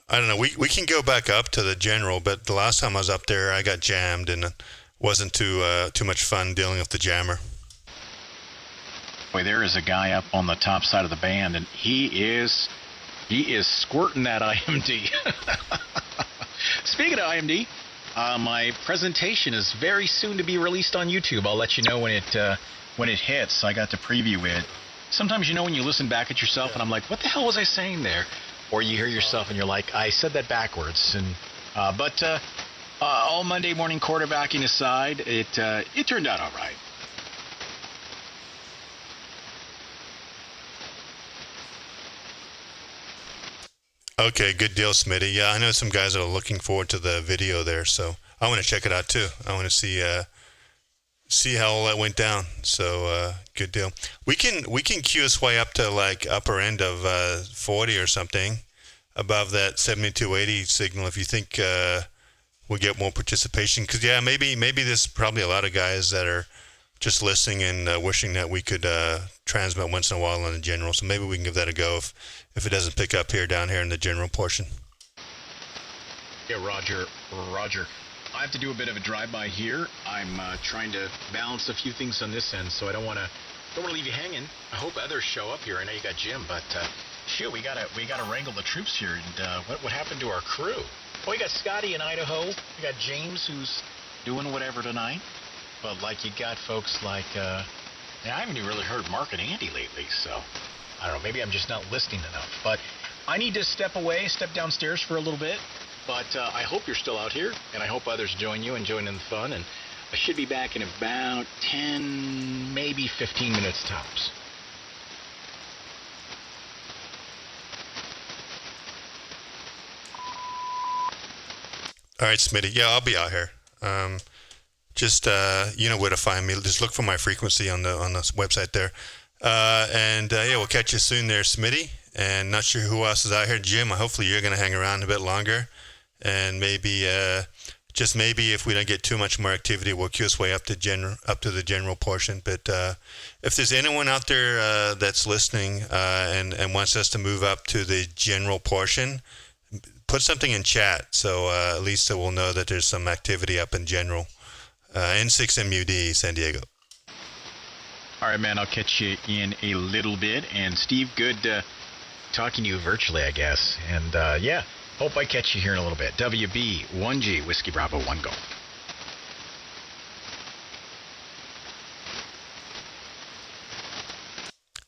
I don't know. We can go back up to the general, but the last time I was up there, I got jammed, and it wasn't too much fun dealing with the jammer. Boy, there is a guy up on the top side of the band, and he is squirting that IMD. Speaking of IMD, my presentation is very soon to be released on YouTube. I'll let you know when it hits. I got to preview it. Sometimes, when you listen back at yourself and I'm like, what the hell was I saying there? Or you hear yourself and you're like, I said that backwards. And but all Monday morning quarterbacking aside, it turned out all right. Okay, good deal, Smitty. Yeah, I know some guys that are looking forward to the video there, so I want to check it out too. I want to see how all that went down. So good deal. We can QSY up to like upper end of 40 or something above that 7280 signal if you think we'll get more participation. Because yeah, maybe there's probably a lot of guys that are just listening and wishing that we could transmit once in a while on the general. So maybe we can give that a go if it doesn't pick up down here in the general portion. Yeah, Roger. I have to do a bit of a drive-by here. I'm trying to balance a few things on this end, so I don't want to leave you hanging. I hope others show up here. I know you got Jim, but shoot, we gotta wrangle the troops here. And what happened to our crew? Well, we got Scotty in Idaho. We got James, who's doing whatever tonight. But like you got folks like I haven't even really heard Mark and Andy lately, so I don't know. Maybe I'm just not listening enough. But I need to step downstairs for a little bit. But I hope you're still out here, and I hope others join you and join in the fun. And I should be back in about 10, maybe 15 minutes tops. All right, Smitty. Yeah, I'll be out here. Just you know where to find me. Just look for my frequency on the website there. And yeah, we'll catch you soon there, Smitty. And not sure who else is out here. Jim, hopefully you're going to hang around a bit longer. And maybe, just maybe, if we don't get too much more activity, we'll QSY up to the general portion. But if there's anyone out there that's listening and wants us to move up to the general portion, put something in chat so at least we'll know that there's some activity up in general. N6MUD, San Diego. All right, man, I'll catch you in a little bit. And Steve, good talking to you virtually, I guess. And yeah. Hope I catch you here in a little bit. WB1G, Whiskey Bravo 1 Golf.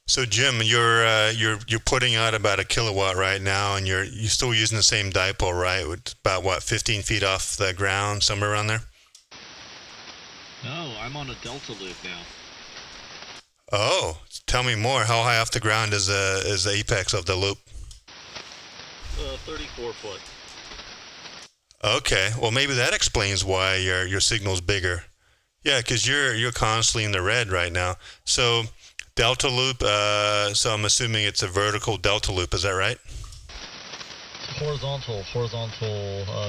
So Jim, you're putting out about 1 kilowatt right now, and you're still using the same dipole, right? With about what, 15 feet off the ground, somewhere around there? No, I'm on a delta loop now. Oh, tell me more. How high off the ground is the apex of the loop? 34 foot. Okay, well maybe that explains why your signal's bigger. Yeah, because you're constantly in the red right now. So delta loop. So I'm assuming it's a vertical delta loop. Is that right? Horizontal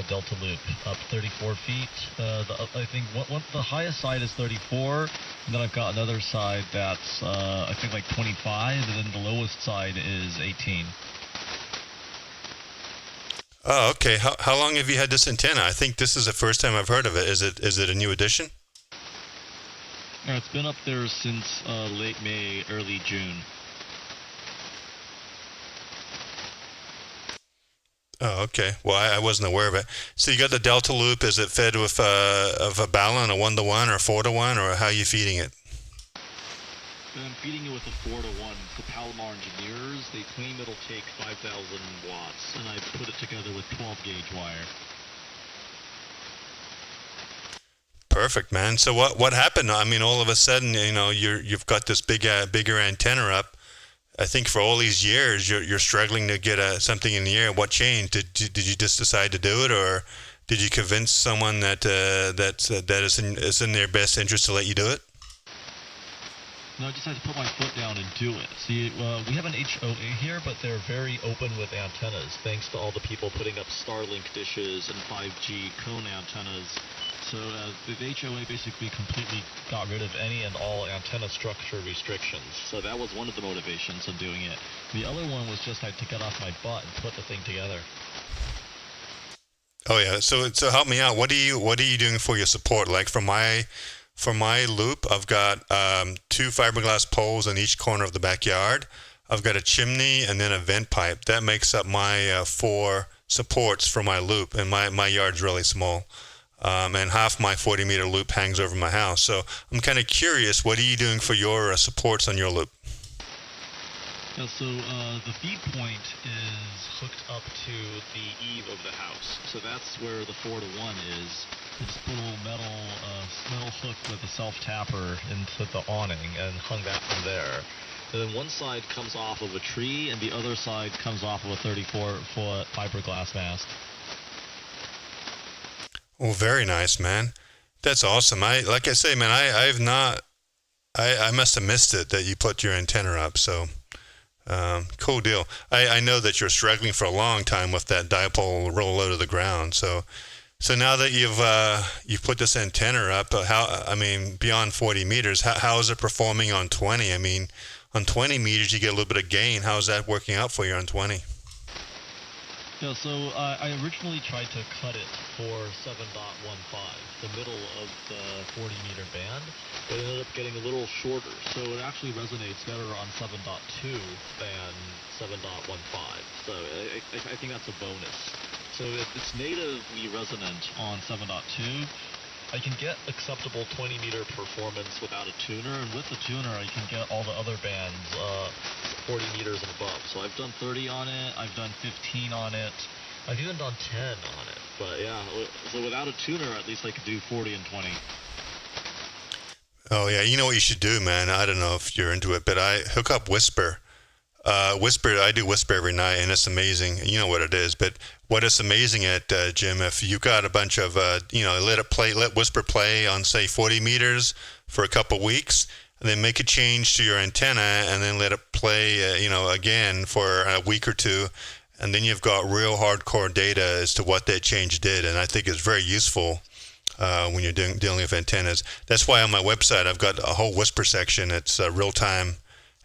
delta loop up 34 feet. I think the highest side is 34, and then I've got another side that's I think like 25, and then the lowest side is 18. Oh, okay. How long have you had this antenna? I think this is the first time I've heard of it. Is it a new addition? Yeah, it's been up there since late May, early June. Oh, okay. Well, I wasn't aware of it. So you got the delta loop. Is it fed with of a balun, a 1-to-1 or 4-to-1, or how are you feeding it? I'm feeding it with a 4-to-1. The Palomar engineers, they claim it'll take 5,000 watts, and I put it together with 12-gauge wire. Perfect, man. So what happened? I mean, all of a sudden, you've got this bigger antenna up. I think for all these years, you're struggling to get something in the air. What changed? Did you just decide to do it, or did you convince someone that is in their best interest to let you do it? No, I just had to put my foot down and do it. See, we have an HOA here, but they're very open with antennas, thanks to all the people putting up Starlink dishes and 5G cone antennas. So the HOA basically completely got rid of any and all antenna structure restrictions. So that was one of the motivations of doing it. The other one was just I had to get off my butt and put the thing together. Oh yeah. So help me out. What are you doing for your support? Like for my loop, I've got 2 fiberglass poles in each corner of the backyard. I've got a chimney and then a vent pipe. That makes up my 4 supports for my loop, and my yard's really small. And half my 40-meter loop hangs over my house. So I'm kind of curious, what are you doing for your supports on your loop? Yeah, so the feed point is hooked up to the eave of the house. So that's where the 4-to-1 is. I just put a little metal hook with a self-tapper into the awning and hung that from there. And then one side comes off of a tree, and the other side comes off of a 34-foot fiberglass mast. Well, very nice, man. That's awesome. Like I say, man, I must have missed it that you put your antenna up. So, cool deal. I know that you're struggling for a long time with that dipole real low to the ground. So now that you've put this antenna up, beyond 40 meters, how is it performing on 20? I mean, on 20 meters you get a little bit of gain. How's that working out for you on 20? Yeah, so I originally tried to cut it for 7.15, the middle of the 40-meter band, but it ended up getting a little shorter, so it actually resonates better on 7.2 than 7.15, so I think that's a bonus. So it's natively resonant on 7.2. I can get acceptable 20-meter performance without a tuner, and with the tuner I can get all the other bands 40 meters and above. So I've done 30 on it, I've done 15 on it, I've even done 10 on it. But yeah, so without a tuner at least I could do 40 and 20. Oh yeah, you know what you should do, man? I don't know if you're into it, but I hook up Whisper. I do Whisper every night, and it's amazing. You know what it is, but what it's amazing at, Jim, if you've got a bunch of, let Whisper play on, say, 40 meters for a couple weeks, and then make a change to your antenna, and then let it play, again for a week or two, and then you've got real hardcore data as to what that change did, and I think it's very useful when you're dealing with antennas. That's why on my website I've got a whole Whisper section. It's real-time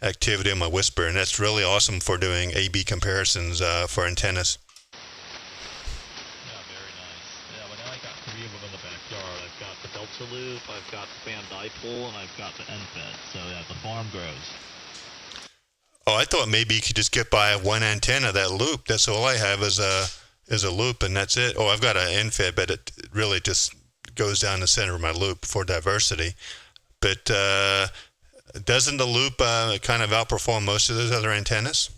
activity on my Whisper, and that's really awesome for doing A/B comparisons for antennas. Yeah, very nice. Yeah, well now I got 3 of them in the backyard. I've got the delta loop, I've got the fan dipole, and I've got the end fed. So yeah, the farm grows. Oh, I thought maybe you could just get by one antenna, that loop. That's all I have is a loop, and that's it. Oh, I've got an end fed, but it really just goes down the center of my loop for diversity. But doesn't the loop kind of outperform most of those other antennas?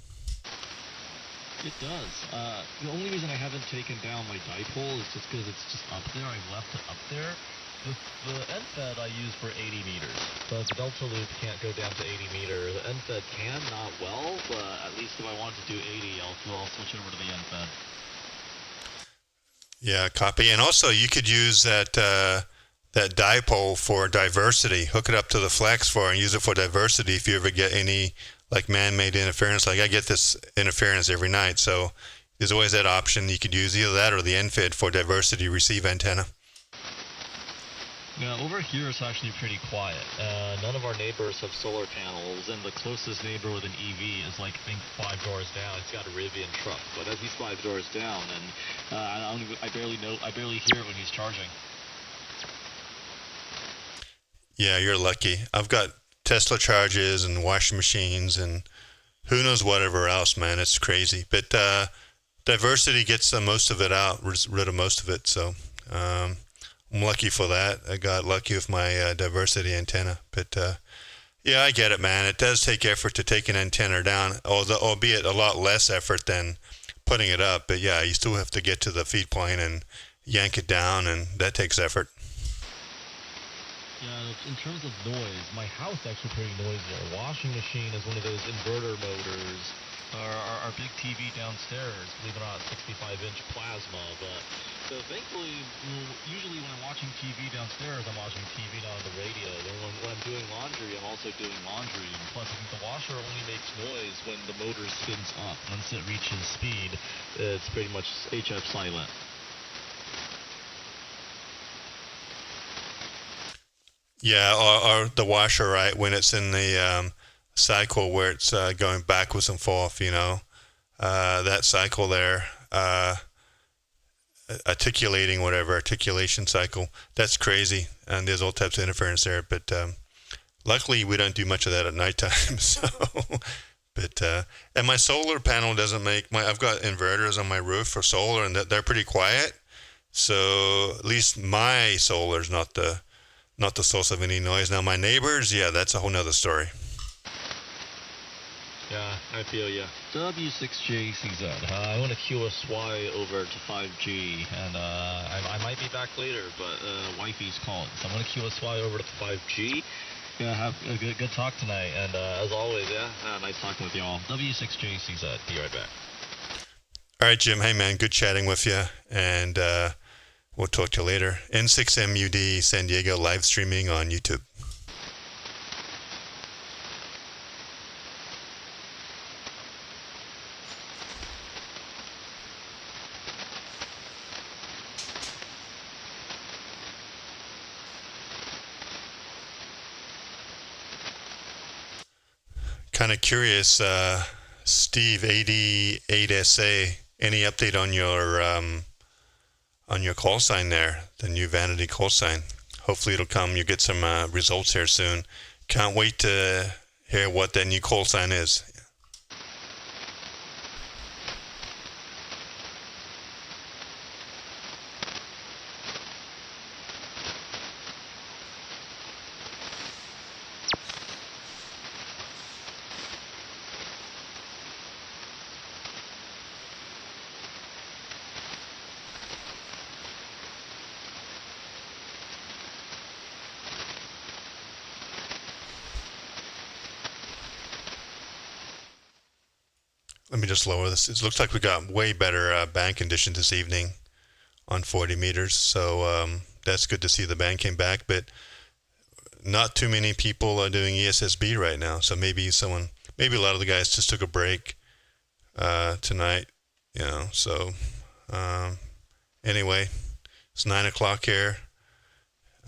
It does. The only reason I haven't taken down my dipole is just because it's just up there. I've left it up there. The end fed I use for 80 meters, but the delta loop can't go down to 80 meters. The end fed can, not well, but at least if I want to do 80, I'll switch over to the end fed. Yeah, copy. And also, you could use that dipole for diversity. Hook it up to the flex for and use it for diversity if you ever get any like man-made interference. Like I get this interference every night, so there's always that option. You could use either that or the NFID for diversity receive antenna. Yeah, over here it's actually pretty quiet. None of our neighbors have solar panels, and the closest neighbor with an EV is like, I think, 5 doors down. It's got a Rivian truck, but as he's 5 doors down, and I barely hear it when he's charging. Yeah, you're lucky. I've got Tesla charges and washing machines and who knows whatever else, man. It's crazy. But diversity gets most of it out, rid of most of it. So I'm lucky for that. I got lucky with my diversity antenna. But yeah, I get it, man. It does take effort to take an antenna down, albeit a lot less effort than putting it up. But yeah, you still have to get to the feed point and yank it down, and that takes effort. Yeah, in terms of noise, my house is actually pretty noisy. Our washing machine is one of those inverter motors. Our big TV downstairs, believe it or not, 65-inch plasma. But so thankfully, usually when I'm watching TV downstairs, I'm watching TV, not on the radio. Then when I'm doing laundry, I'm also doing laundry. And plus, I think the washer only makes noise when the motor spins up. Once it reaches speed, it's pretty much HF silent. Yeah, or the washer, right, when it's in the cycle where it's going backwards and forth, you know, that cycle there, articulation cycle, that's crazy, and there's all types of interference there, but luckily we don't do much of that at nighttime, so, but, and my solar panel doesn't make, I've got inverters on my roof for solar, and they're pretty quiet, so at least my solar's not the source of any noise. Now my neighbors, yeah, that's a whole nother story. Yeah, I feel ya. W6JCZ. I want to QSY over to 5G, and I might be back later, but wifey's calling, so I'm going to QSY over to 5G. Yeah, have a good talk tonight, and as always, yeah, nice talking with y'all. W6JCZ. Be right back. All right, Jim. Hey, man, good chatting with you, and we'll talk to you later. N6MUD San Diego live streaming on YouTube. Kind of curious, Steve 88SA, any update on your call sign there, the new vanity call sign? Hopefully it'll come. You get some results here soon. Can't wait to hear what that new call sign is. Let me just lower this. It looks like we got way better band conditions this evening on 40 meters. So that's good to see the band came back, but not too many people are doing ESSB right now. So maybe a lot of the guys just took a break tonight, you know. So anyway, it's 9 o'clock here.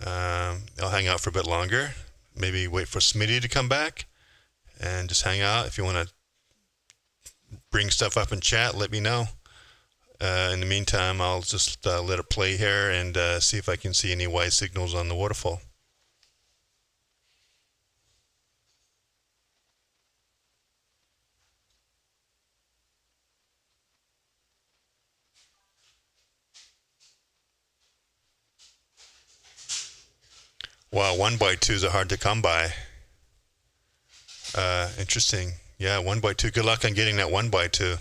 I'll hang out for a bit longer. Maybe wait for Smitty to come back and just hang out. If you want to bring stuff up in chat, let me know. In the meantime, I'll just let it play here and see if I can see any Y signals on the waterfall. Wow, 1x2s are hard to come by. Interesting. Yeah, 1x2. Good luck on getting that 1x2.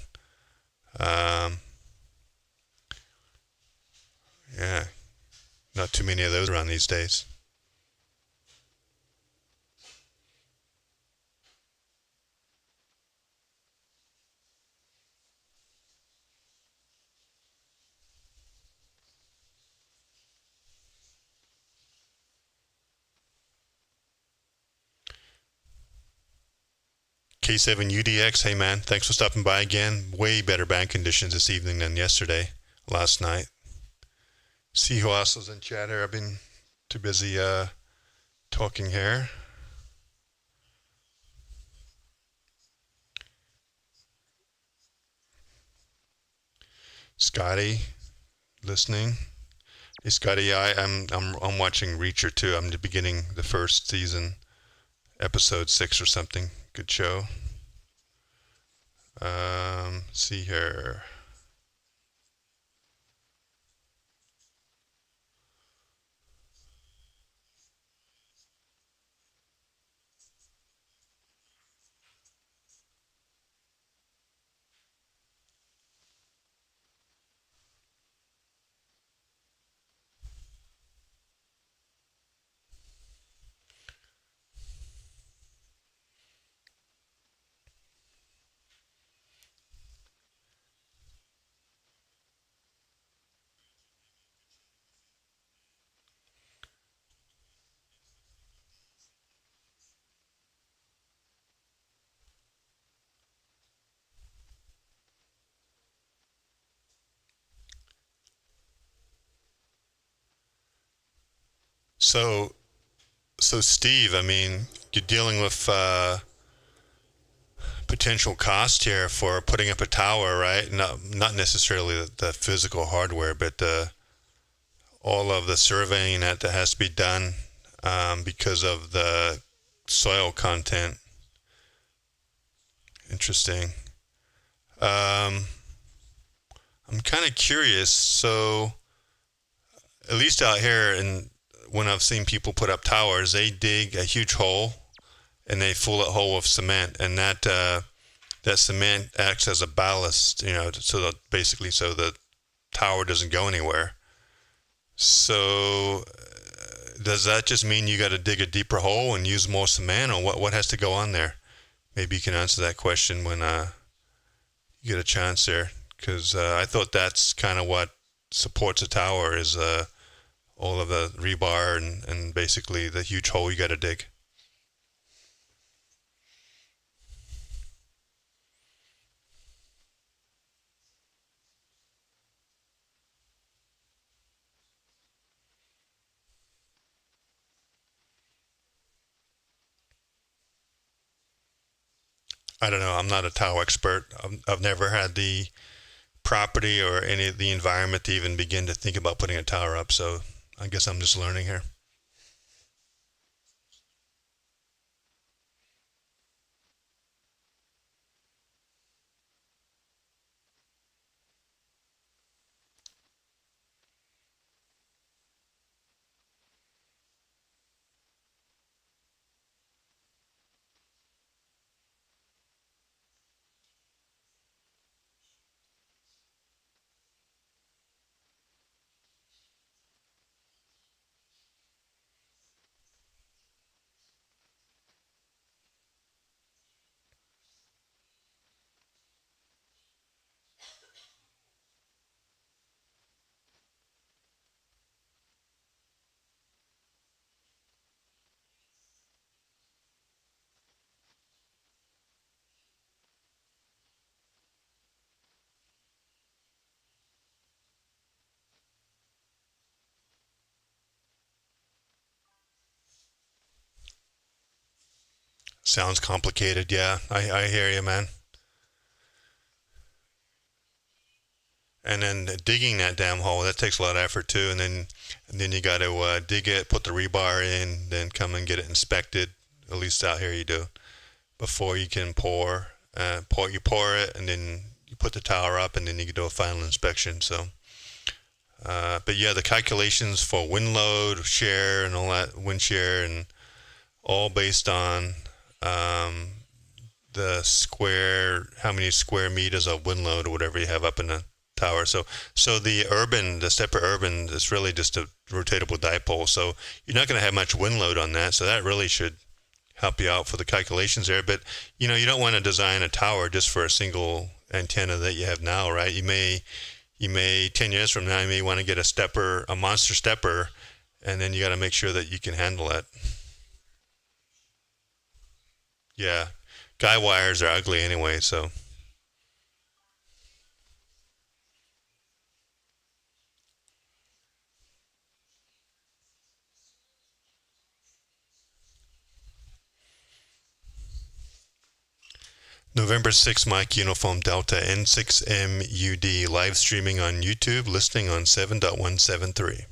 Yeah, not too many of those around these days. K7UDX, hey man, thanks for stopping by again. Way better band conditions this evening than last night. See who else is in chat here. I've been too busy talking here. Scotty, listening. Hey Scotty, I'm watching Reacher too. I'm beginning the first season, episode 6 or something. Good show. See here. So Steve, I mean, you're dealing with potential cost here for putting up a tower, right? Not necessarily the physical hardware, but all of the surveying that has to be done because of the soil content. Interesting. I'm kind of curious. So at least out here, and when I've seen people put up towers, they dig a huge hole and they fill it whole with cement, and that cement acts as a ballast, so that basically so the tower doesn't go anywhere. So does that just mean you got to dig a deeper hole and use more cement, or what has to go on there? Maybe you can answer that question when you get a chance there, because I thought that's kind of what supports a tower is all of the rebar and basically the huge hole you got to dig. I don't know. I'm not a tower expert. I've never had the property or any of the environment to even begin to think about putting a tower up, so I guess I'm just learning here. Sounds complicated. Yeah, I hear you, man. And then digging that damn hole, that takes a lot of effort too. And then you got to dig it, put the rebar in, then come and get it inspected. At least out here you do, before you can pour. You pour it, and then you put the tower up, and then you can do a final inspection. So, but yeah, the calculations for wind load, share, and all that, wind share, and all based on the how many square meters of wind load or whatever you have up in the tower. So the SteppIR Urban is really just a rotatable dipole. So you're not going to have much wind load on that. So that really should help you out for the calculations there. But you don't want to design a tower just for a single antenna that you have now, right? You may 10 years from now, you may want to get a monster SteppIR, and then you got to make sure that you can handle that. Yeah, Guy wires are ugly anyway, so. November 6 Mike Uniform Delta N6MUD live streaming on YouTube, listening on 7.173.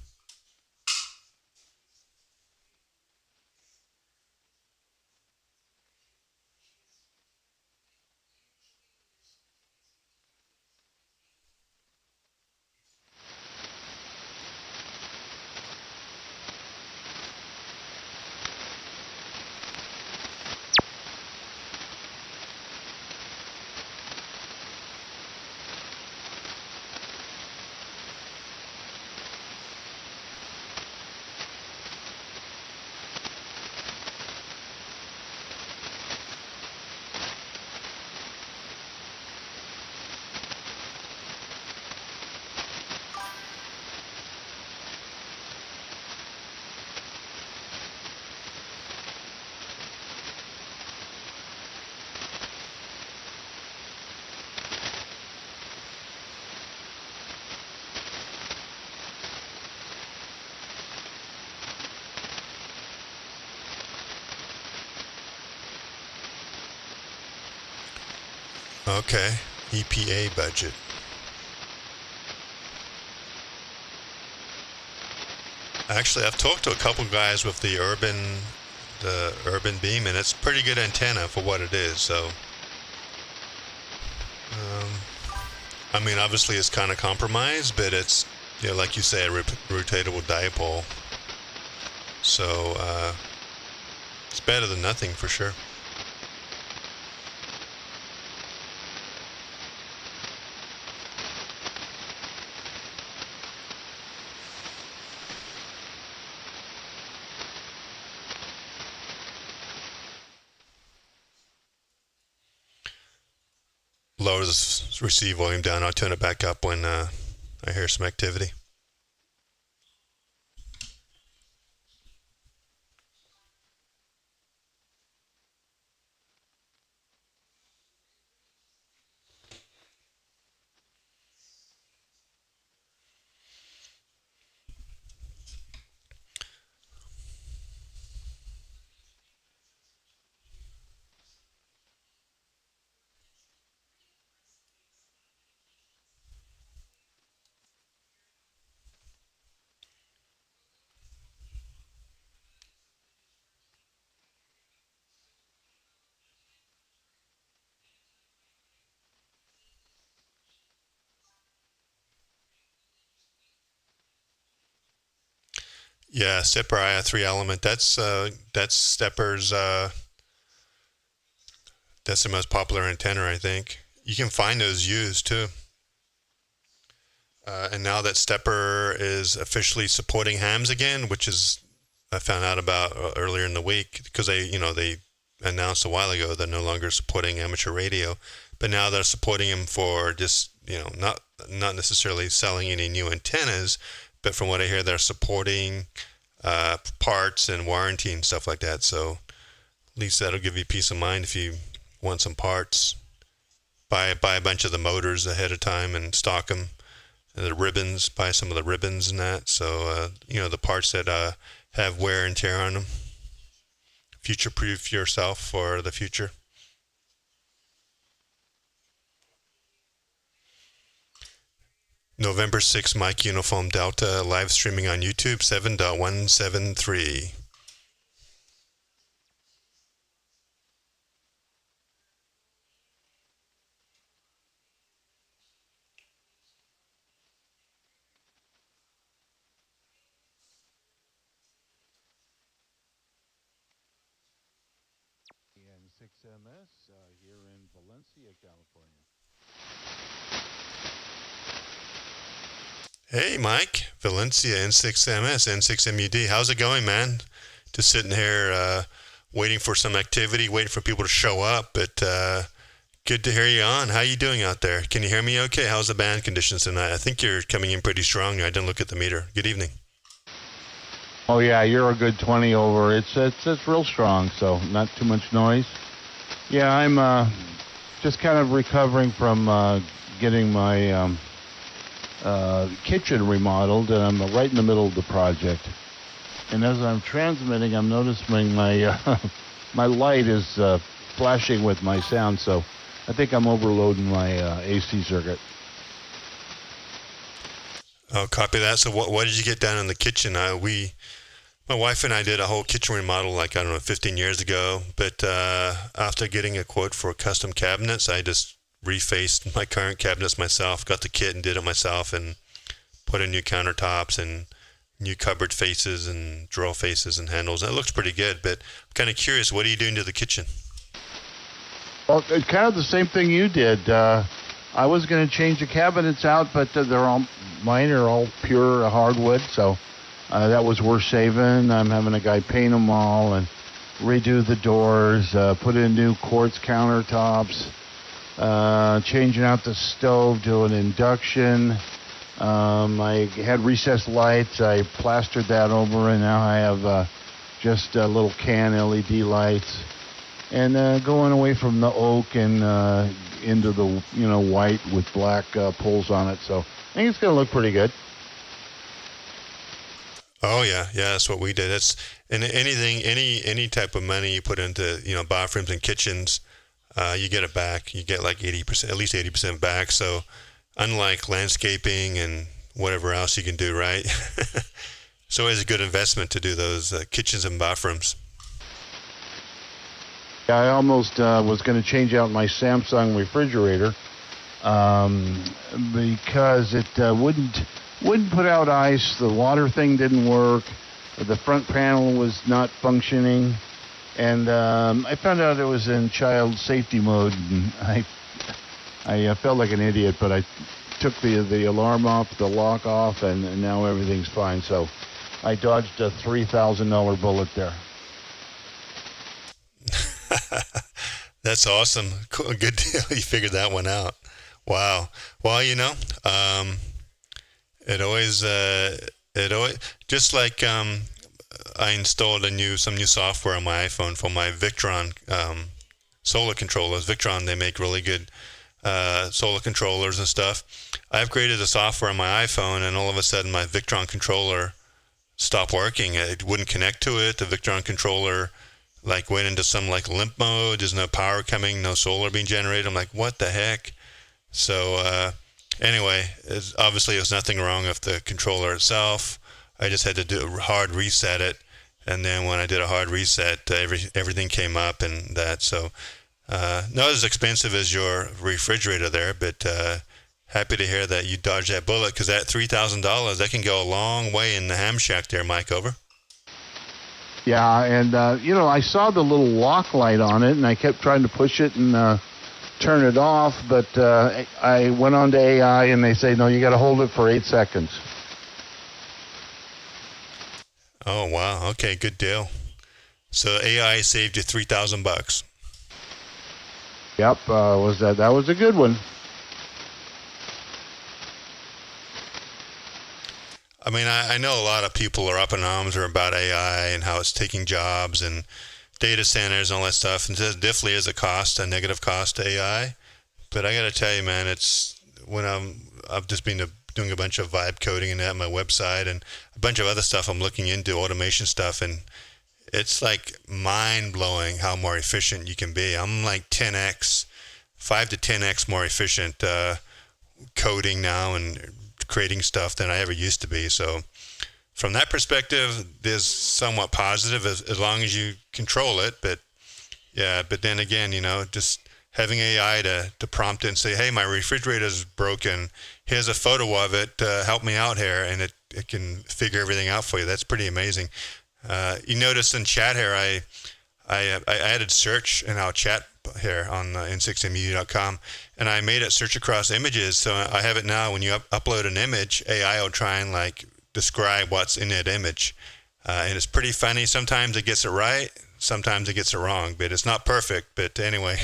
Okay, EPA budget. Actually, I've talked to a couple guys with the urban Beam, and it's a pretty good antenna for what it is. So, I mean, obviously it's kind of compromised, but it's, you know, like you say, a rotatable dipole. So it's better than nothing for sure. Lower the receive volume down. I'll turn it back up when I hear some activity. Yeah, SteppIR 3-element. That's SteppIR's. That's the most popular antenna, I think. You can find those used too. And now that SteppIR is officially supporting hams again, which is I found out about earlier in the week, because they announced a while ago they're no longer supporting amateur radio, but now they're supporting them for just not necessarily selling any new antennas. But from what I hear, they're supporting parts and warranty and stuff like that. So at least that'll give you peace of mind if you want some parts. Buy a bunch of the motors ahead of time and stock them. And the ribbons, buy some of the ribbons and that. So, the parts that have wear and tear on them. Future-proof yourself for the future. November 6 Mike Uniform Delta live streaming on YouTube 7.173. N6MS here in Valencia, California. Hey, Mike, Valencia, N6MS, N6MUD. How's it going, man? Just sitting here waiting for some activity, waiting for people to show up, but good to hear you on. How you doing out there? Can you hear me okay? How's the band conditions tonight? I think you're coming in pretty strong. I didn't look at the meter. Good evening. Oh, yeah, you're a good 20 over. It's real strong, so not too much noise. Yeah, I'm just kind of recovering from getting my kitchen remodeled, and I'm right in the middle of the project. And as I'm transmitting, I'm noticing my my light is flashing with my sound, so I think I'm overloading my AC circuit. Oh, copy that. So what did you get done in the kitchen? My wife and I did a whole kitchen remodel, like, I don't know, 15 years ago. But after getting a quote for custom cabinets, I just refaced my current cabinets myself, got the kit and did it myself, and put in new countertops and new cupboard faces and drawer faces and handles. And it looks pretty good, but I'm kind of curious, what are you doing to the kitchen? Well, kind of the same thing you did. I was going to change the cabinets out, but mine are all pure hardwood, so that was worth saving. I'm having a guy paint them all and redo the doors, put in new quartz countertops, changing out the stove, doing induction. I had recessed lights. I plastered that over, and now I have just little can LED lights. And going away from the oak and into the white with black poles on it. So I think it's going to look pretty good. Oh yeah, that's what we did. That's any type of money you put into bathrooms and kitchens, you get it back. You get like 80%, at least 80% back. So unlike landscaping and whatever else you can do, right? It's always a good investment to do those kitchens and bathrooms. Yeah, I almost was going to change out my Samsung refrigerator because it wouldn't put out ice. The water thing didn't work. The front panel was not functioning, and I found out it was in child safety mode. And I felt like an idiot, but I took the alarm off, the lock off, and now everything's fine. So I dodged a $3,000 bullet there. That's awesome. Cool. Good deal. You figured that one out. Wow. Well, it always just like I installed some new software on my iPhone for my Victron solar controllers. Victron, they make really good solar controllers and stuff. I upgraded the software on my iPhone, and all of a sudden my Victron controller stopped working. It wouldn't connect to it. The Victron controller went into some limp mode. There's no power coming, no solar being generated. I'm like, what the heck? So anyway, obviously there's nothing wrong with the controller itself. I just had to do a hard reset it, and then when I did a hard reset, everything came up and that. So not as expensive as your refrigerator there, but happy to hear that you dodged that bullet, because that $3,000, that can go a long way in the ham shack there, Mike. Over. Yeah, and I saw the little lock light on it, and I kept trying to push it and turn it off, but I went on to AI, and they say, no, you got to hold it for 8 seconds. Oh wow! Okay, good deal. So AI saved you $3,000. Yep, that was a good one. I mean, I know a lot of people are up in arms about AI and how it's taking jobs and data centers and all that stuff. And there definitely is a negative cost to AI. But I got to tell you, man, I've just been doing a bunch of vibe coding and that on my website and a bunch of other stuff. I'm looking into automation stuff, and it's like mind blowing how more efficient you can be. I'm like 5 to 10x more efficient coding now and creating stuff than I ever used to be. So from that perspective, there's somewhat positive as long as you control it. But yeah, but then again, just having AI to prompt it and say, hey, my refrigerator's broken. Here's a photo of it. Help me out here. And it can figure everything out for you. That's pretty amazing. You notice in chat here, I added search in our chat here on n6mu.com, and I made it search across images. So I have it now. When you upload an image, AI will try and describe what's in that image, and it's pretty funny. Sometimes it gets it right, sometimes it gets it wrong, but it's not perfect. But anyway,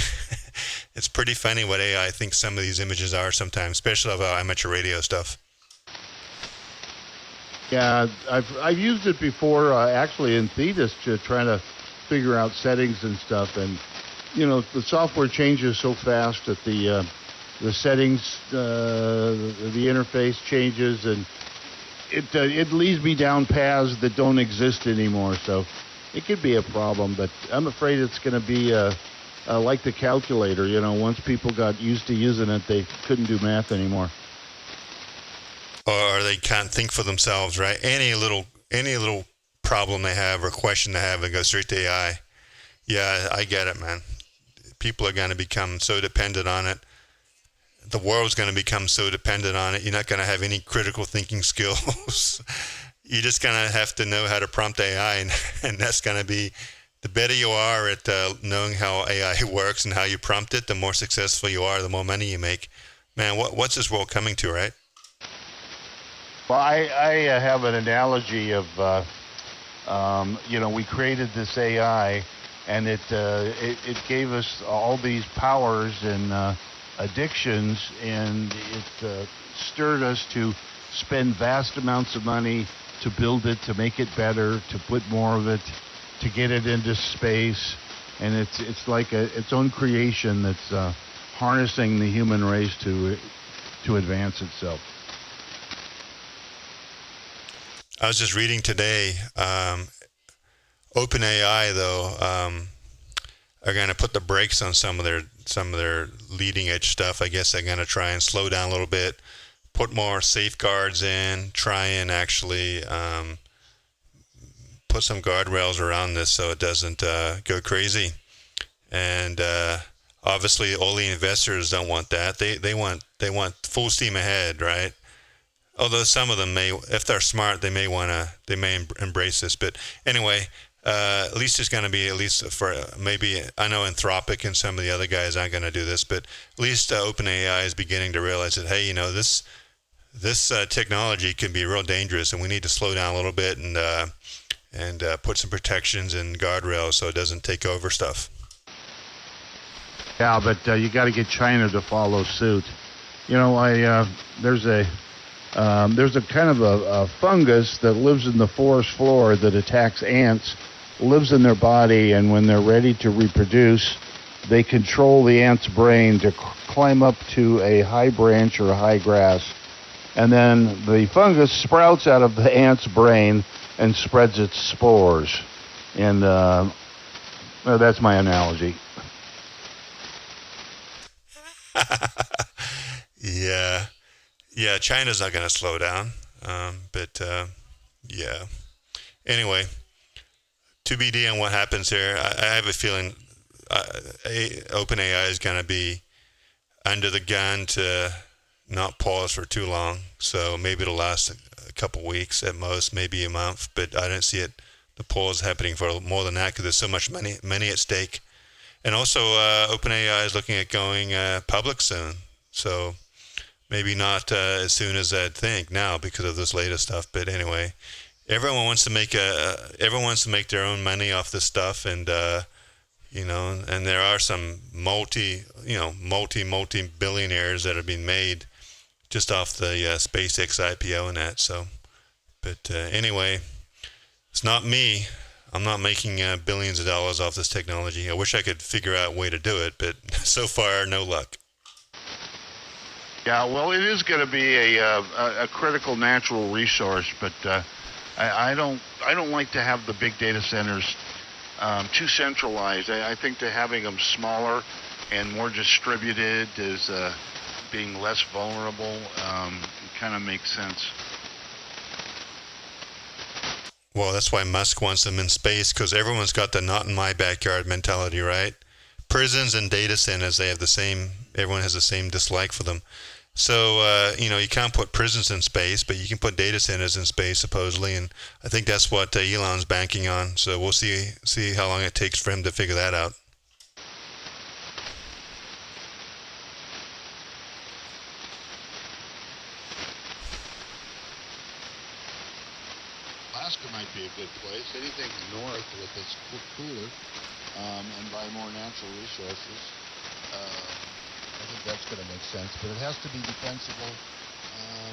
it's pretty funny what AI thinks some of these images are sometimes, especially about amateur radio stuff. Yeah, I've used it before, actually in Thetis, to try to figure out settings and stuff, and you know, the software changes so fast that the settings, the interface changes, and it leads me down paths that don't exist anymore. So it could be a problem, but I'm afraid it's going to be like the calculator. You know, once people got used to using it, they couldn't do math anymore. Or they can't think for themselves, right? Any little problem they have or question they have, it goes straight to AI. Yeah, I get it, man. People are going to become so dependent on it. The world's going to become so dependent on it. You're not going to have any critical thinking skills. You're just going to have to know how to prompt AI, and that's going to be, the better you are at knowing how AI works and how you prompt it, the more successful you are, the more money you make. Man, what's this world coming to, right? Well, I have an analogy of, you know, we created this AI, and it gave us all these powers and addictions, and it stirred us to spend vast amounts of money to build it, to make it better, to put more of it, to get it into space, and it's like its own creation that's harnessing the human race to advance itself. I was just reading today, OpenAI though are going to put the brakes on some of their leading edge stuff. I guess they're going to try and slow down a little bit, put more safeguards in, try and actually put some guardrails around this so it doesn't go crazy. And obviously, all the investors don't want that. They want full steam ahead, right? Although some of them may, if they're smart, they may embrace this. But anyway, at least it's going to be, at least for maybe, I know Anthropic and some of the other guys aren't going to do this, but at least OpenAI is beginning to realize that, hey, you know, this technology can be real dangerous, and we need to slow down a little bit and put some protections and guardrails so it doesn't take over stuff. Yeah, but you got to get China to follow suit. You know, there's a kind of a fungus that lives in the forest floor that attacks ants, lives in their body, and when they're ready to reproduce, they control the ant's brain to climb up to a high branch or a high grass. And then the fungus sprouts out of the ant's brain and spreads its spores. And that's my analogy. Yeah, China's not going to slow down, but yeah. Anyway, TBD on what happens here. I have a feeling OpenAI is going to be under the gun to not pause for too long, so maybe it'll last a couple weeks at most, maybe a month, but I don't see the pause happening for more than that because there's so much money at stake. And also, OpenAI is looking at going public soon, so maybe not as soon as I'd think now because of this latest stuff. But anyway, everyone wants to make their own money off this stuff, and you know, and there are some multi billionaires that are being made just off the SpaceX IPO and that. So, but anyway, it's not me. I'm not making billions of dollars off this technology. I wish I could figure out a way to do it, but so far, no luck. Yeah, well, it is going to be a critical natural resource, but I don't like to have the big data centers too centralized. I think that having them smaller and more distributed is being less vulnerable. Kind of makes sense. Well, that's why Musk wants them in space, because everyone's got the not in my backyard mentality, right? Prisons and data centers, everyone has the same dislike for them. So, you know, you can't put prisons in space, but you can put data centers in space, supposedly, and I think that's what Elon's banking on. So we'll see how long it takes for him to figure that out. Alaska might be a good place. Anything north with its cooler and by more natural resources. I think that's going to make sense, but it has to be defensible.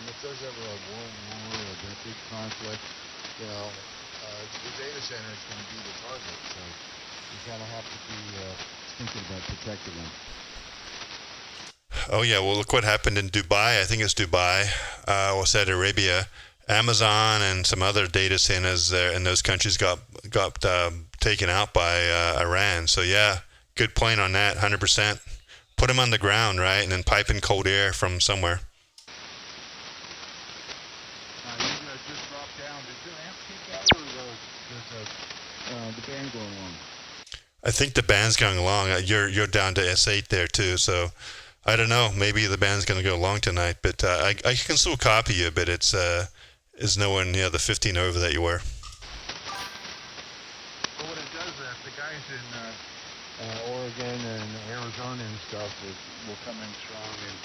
If there's ever a world war or a big conflict, you know, the data center is going to be the target. So you kind of have to be thinking about protecting them. Oh yeah, well look what happened in Dubai. I think it's Dubai, or Saudi Arabia. Amazon and some other data centers there in those countries got taken out by Iran. So yeah, good point on that. 100%. Put them on the ground, right, and then pipe in cold air from somewhere. You just dropped down. Did your amp keep out, or the band going on? I think the band's going along. You're down to S8 there too, so I don't know. Maybe the band's going to go along tonight, but I can still copy you, but it's nowhere near the 15 over that you were. Well, what it does is the guys in Oregon and Arizona and stuff will come in strong and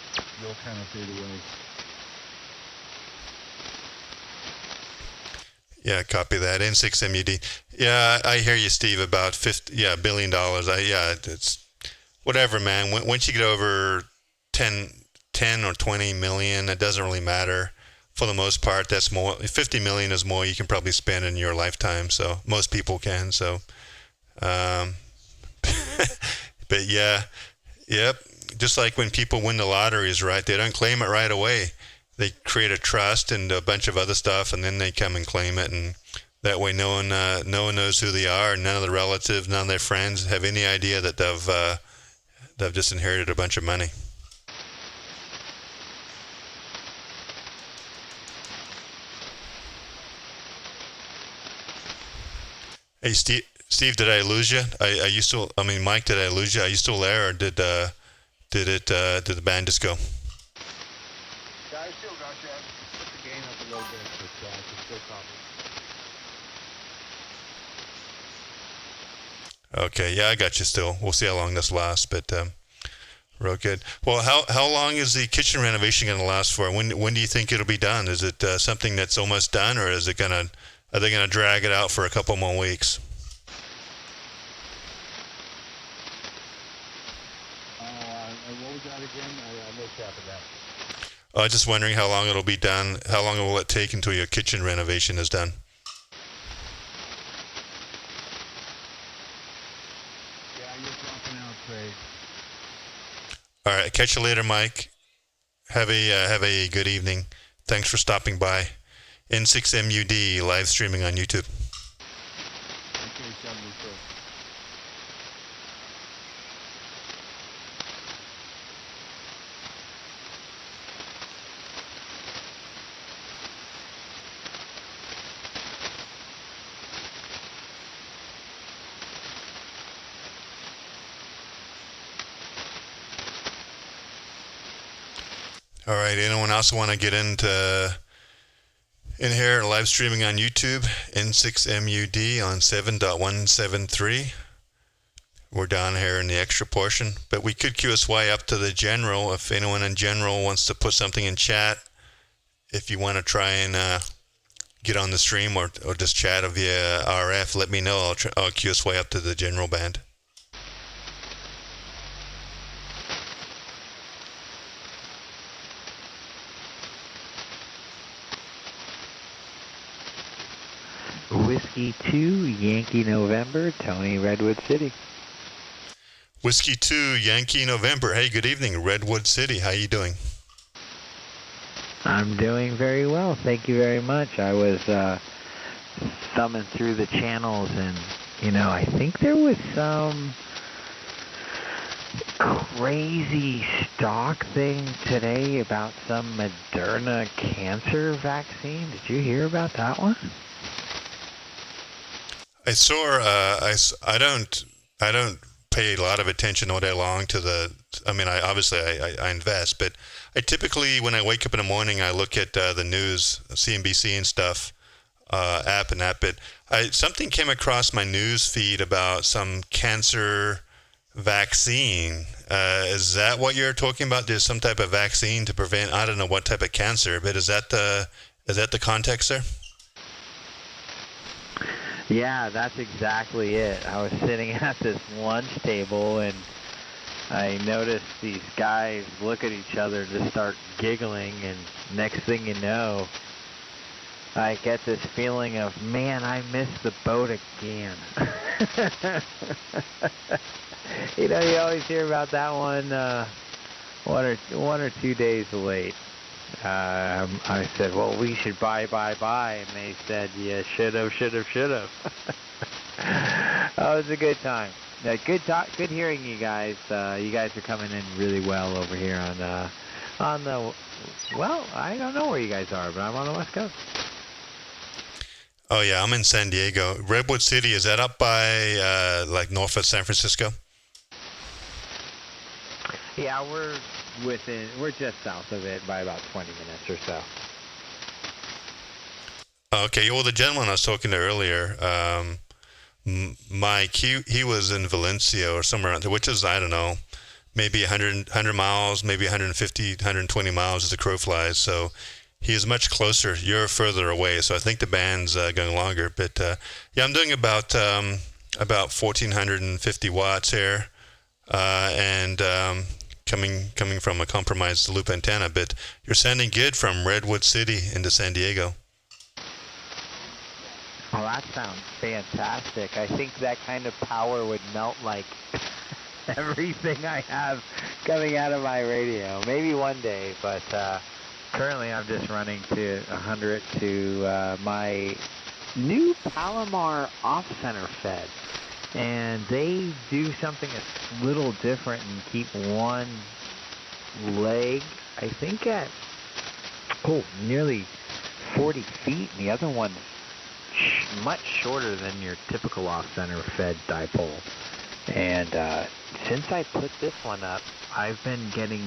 they'll kind of fade away. Yeah, copy that. N6MUD. Yeah, I hear you, Steve, about $1 billion. It's whatever, man. Once you get over 10 or 20 million, it doesn't really matter. For the most part, that's more. 50 million is more you can probably spend in your lifetime. So most people can. So, but yeah, yep. Just like when people win the lotteries, right? They don't claim it right away. They create a trust and a bunch of other stuff, and then they come and claim it, and that way no one knows who they are. None of the relatives, none of their friends have any idea that they've just inherited a bunch of money. Hey, Steve, did I lose you? Mike, did I lose you? Are you still there, or did the band just go? Yeah, I still got you. I put the gain up a little bit, but I can still copy. Okay, yeah, I got you still. We'll see how long this lasts, but real good. Well, how long is the kitchen renovation going to last for? When do you think it'll be done? Is it something that's almost done, or are they going to drag it out for a couple more weeks? What was that again? I missed half of that. I was just wondering how long it'll be done. How long will it take until your kitchen renovation is done? Yeah, you're dropping out, Craig. All right, catch you later, Mike. Have a good evening. Thanks for stopping by. N6MUD live streaming on YouTube. Okay, 74. All right, anyone else want to get in here live streaming on YouTube? N6MUD on 7.173. We're down here in the extra portion, but we could QSY up to the general if anyone in general wants to put something in chat. If you want to try and get on the stream or just chat via RF, let me know. I'll QSY up to the general band. Whiskey 2, Yankee November, Tony, Redwood City. Whiskey 2, Yankee November. Hey, good evening, Redwood City. How you doing? I'm doing very well. Thank you very much. I was thumbing through the channels and, I think there was some crazy stock thing today about some Moderna cancer vaccine. Did you hear about that one? I saw. I don't pay a lot of attention all day long to the. I mean, I invest, but I typically, when I wake up in the morning, I look at the news, CNBC and stuff, app and that. But something came across my news feed about some cancer vaccine. Is that what you're talking about? There's some type of vaccine to prevent. I don't know what type of cancer, but is that the context there? Yeah, that's exactly it. I was sitting at this lunch table and I noticed these guys look at each other and just start giggling, and next thing you know, I get this feeling of, man, I missed the boat again. You know, you always hear about that one, 1 or 2 days late. I said, well, we should buy. And they said, yeah, should have. Oh, it was a good time. Good hearing you guys. You guys are coming in really well over here on the, well, I don't know where you guys are, but I'm on the West Coast. Oh, yeah, I'm in San Diego. Redwood City, is that up by, like, north of San Francisco? Yeah, we're just south of it by about 20 minutes or so. Okay, well, the gentleman I was talking to earlier, Mike, he was in Valencia or somewhere around there, which is, I don't know, maybe 100 miles, maybe 150, 120 miles as the crow flies. So he is much closer. You're further away, so I think the band's going longer. But yeah, I'm doing about 1,450 watts here, and coming from a compromised loop antenna. But you're sounding good from Redwood City into San Diego. Well, that sounds fantastic. I think that kind of power would melt like everything I have coming out of my radio. Maybe one day, but currently I'm just running to 100 to my new Palomar off-center fed. And they do something a little different and keep one leg, I think, at nearly 40 feet, and the other one much shorter than your typical off-center fed dipole. And since I put this one up, I've been getting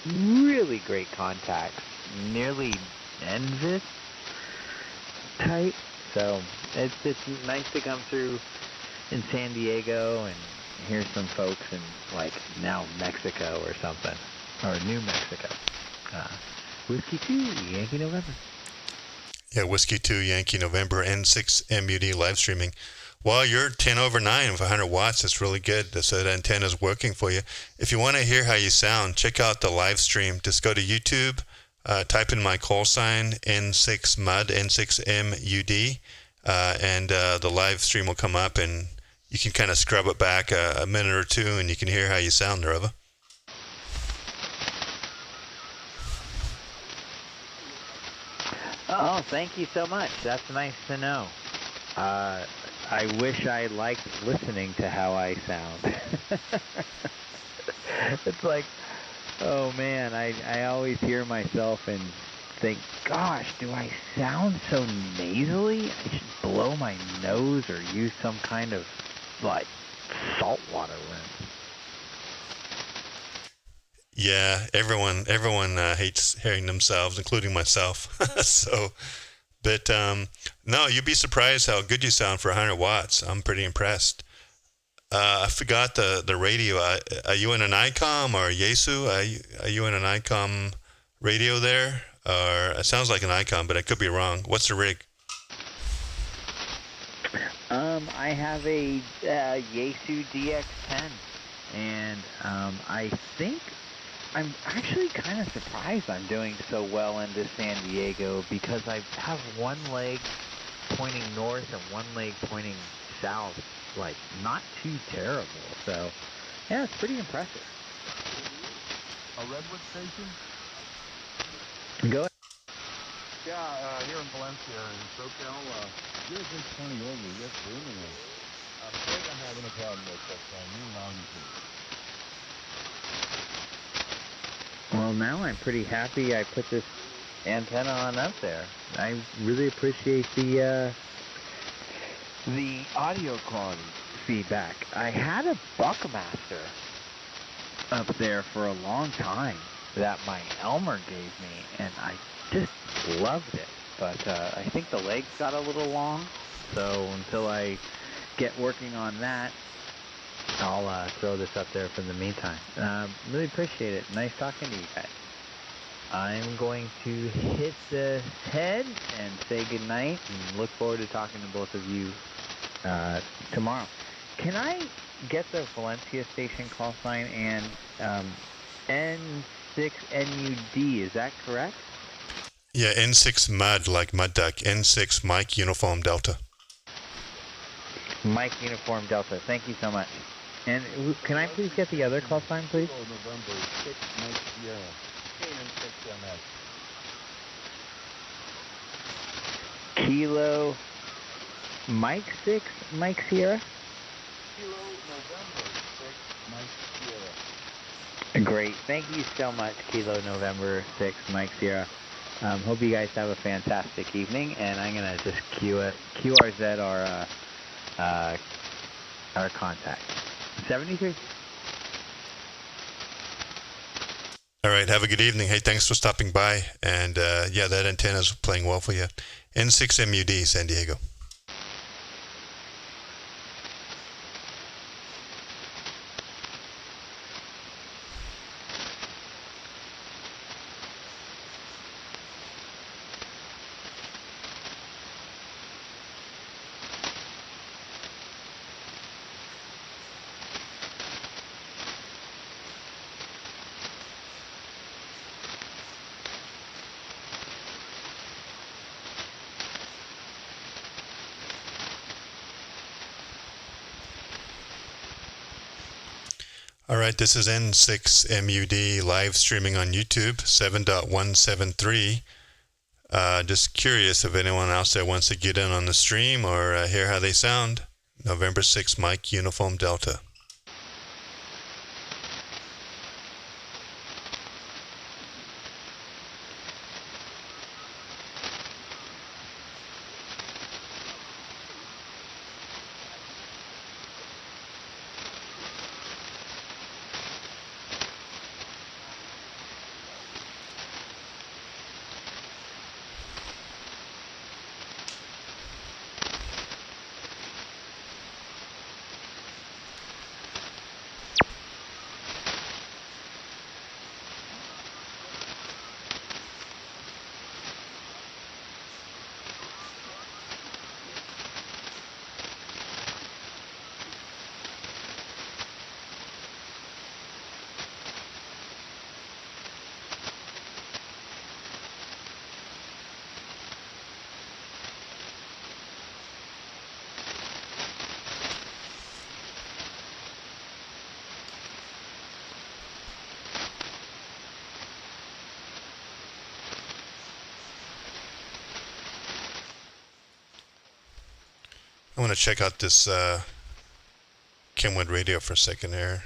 really great contacts, nearly NVIS type. So it's nice to come through in San Diego and hear some folks in, like, now Mexico or something, or New Mexico. Whiskey 2, Yankee November. Yeah, Whiskey 2, Yankee November, N6 MUD live streaming. Well, you're 10 over 9 with 100 watts. That's really good. So that antenna is working for you. If you want to hear how you sound, check out the live stream. Just go to YouTube, type in my call sign, N6MUD, N6MUD, and the live stream will come up, and you can kind of scrub it back a minute or two, and you can hear how you sound, Narova. Oh, thank you so much. That's nice to know. I wish I liked listening to how I sound. It's like, oh man, I always hear myself and think, gosh, do I sound so nasally? I should blow my nose or use some kind of, like, saltwater rinse. Yeah, everyone hates hearing themselves, including myself. So, but no, you'd be surprised how good you sound for 100 watts. I'm pretty impressed. I forgot the radio. Are you in an Icom or Yaesu? Are you in an Icom radio there? Or it sounds like an Icom, but I could be wrong. What's the rig? I have a Yaesu DX10, and I think I'm actually kind of surprised I'm doing so well into San Diego, because I have one leg pointing north and one leg pointing south, like not too terrible. So yeah, it's pretty impressive. A Redwood station? Go ahead. Yeah, here in Valencia, in SoCal. You're a big 20 over. Yes, sir. I think I'm having a problem with that time. Well, now I'm pretty happy I put this antenna on up there. I really appreciate the audio quality feedback. I had a Buckmaster up there for a long time that my Elmer gave me, and I just loved it. But I think the legs got a little long, so until I get working on that, I'll throw this up there for the meantime. Really appreciate it. Nice talking to you guys. I'm going to hit the head and say goodnight, and look forward to talking to both of you tomorrow. Can I get the Valencia station call sign and N6MUD? Is that correct? Yeah, N6 MUD, like Mud Duck. N6 Mike Uniform Delta. Mike Uniform Delta. Thank you so much. And can I please get the other call sign, please? November 6, Mike Sierra. Kilo Mike 6, Mike Sierra? Kilo November 6, Mike Sierra. Great. Thank you so much, Kilo November 6, Mike Sierra. Hope you guys have a fantastic evening, and I'm going to just QRZ our contact. 73. All right, have a good evening. Hey, thanks for stopping by. And yeah, that antenna's playing well for you. N6MUD, San Diego. All right, this is N6MUD live streaming on YouTube, 7.173. Just curious if anyone else there wants to get in on the stream or hear how they sound. November 6, Mike Uniform Delta. I want to check out this Kenwood radio for a second here.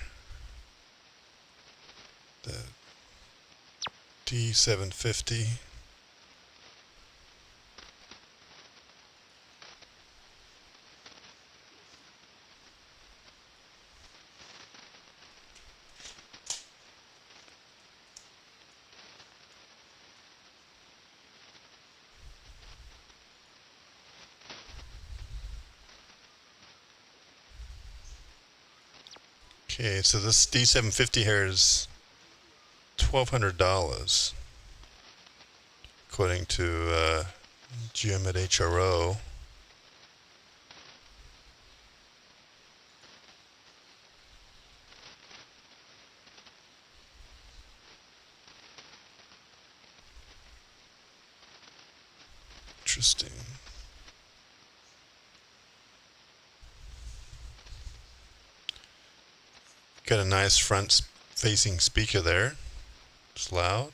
The D750. Okay, so this D750 here is $1,200, according to GM at HRO. Interesting. Got a nice front-facing speaker there. It's loud.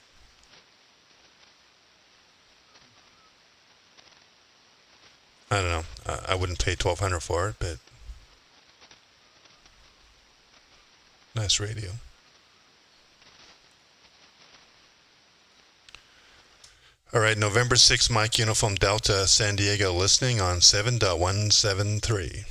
I don't know. I wouldn't pay $1,200 for it, but nice radio. All right, November 6, Mike Uniform Delta, San Diego, listening on 7.173.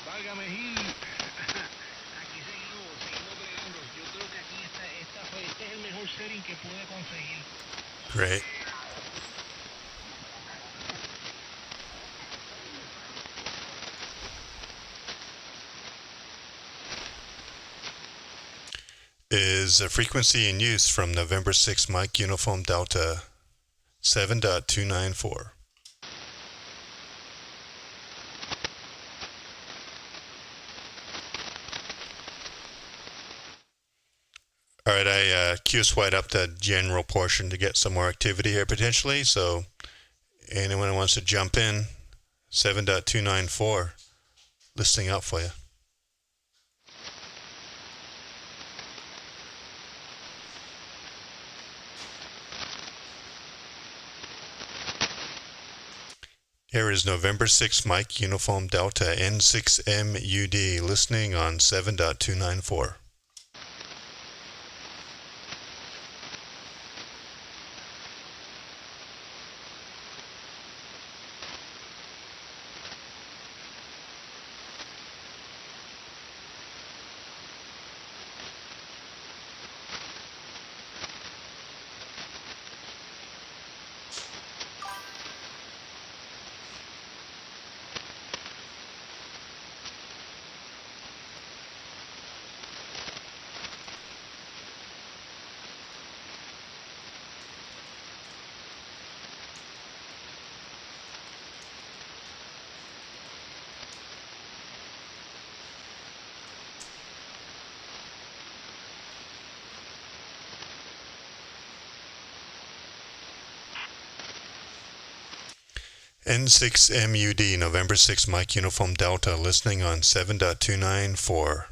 Válgame Gil. Aquí seguimos bregando. Yo creo que aquí este es el mejor setting que pude conseguir. Great. Is a frequency in use from November 6 Mike Uniform Delta 7.294. All right, I QSY'd up the general portion to get some more activity here potentially, so anyone who wants to jump in, 7.294, listening out for you. Here is November 6 Mike Uniform Delta N6MUD, listening on 7.294. N6MUD, November 6 Mike Uniform Delta, listening on 7.294.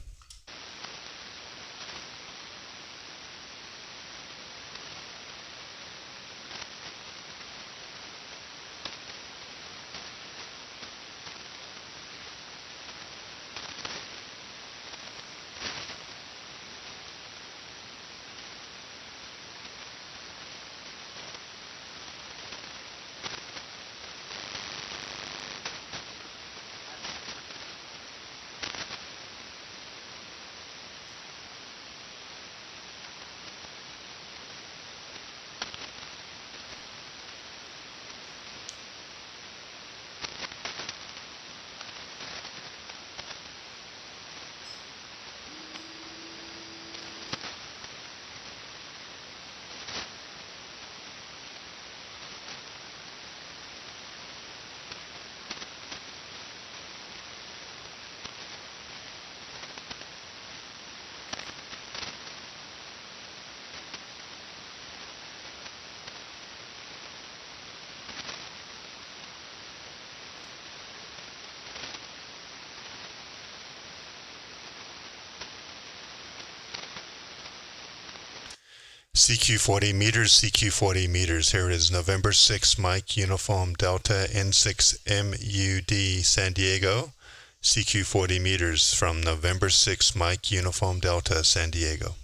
CQ40 meters, CQ40 meters. Here it is, November 6 Mike Uniform Delta N6MUD San Diego. CQ40 meters from November 6 Mike Uniform Delta San Diego.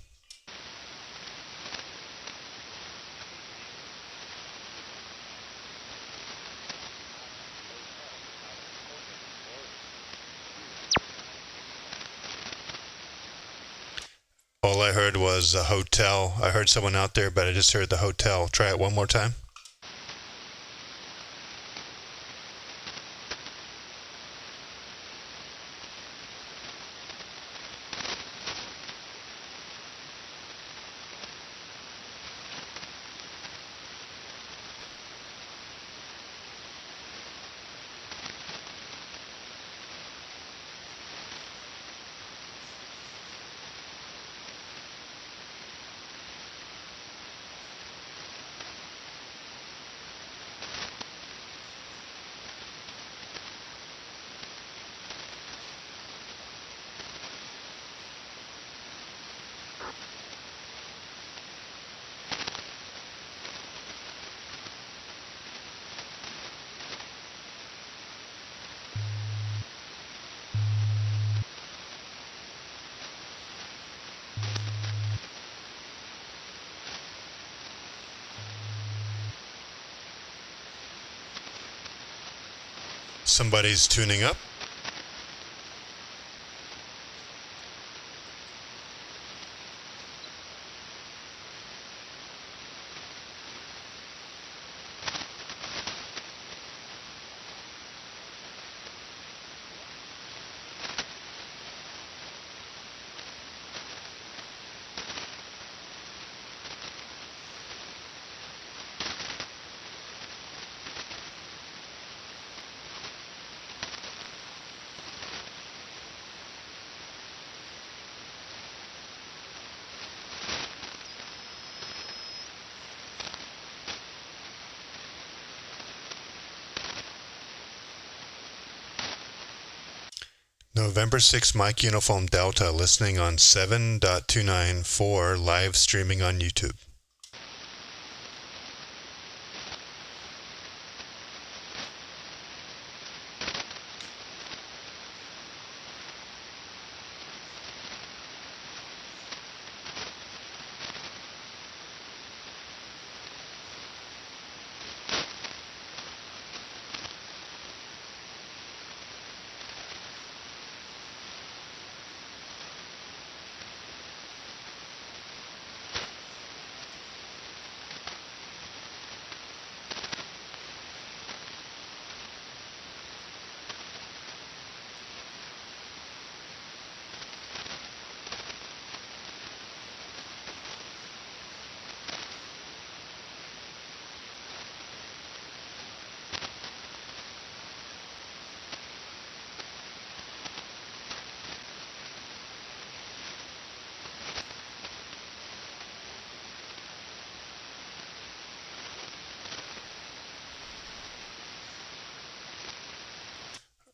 All I heard was a hotel. I heard someone out there, but I just heard the hotel. Try it one more time. Somebody's tuning up. November 6 Mike Uniform Delta, listening on 7.294, live streaming on YouTube.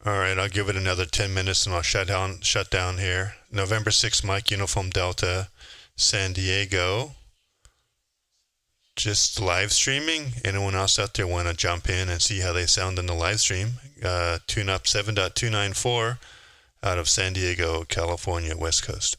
Alright, I'll give it another 10 minutes and I'll shut down here. November 6 Mike Uniform Delta, San Diego. Just live streaming. Anyone else out there want to jump in and see how they sound in the live stream? Tune up 7.294 out of San Diego, California, West Coast.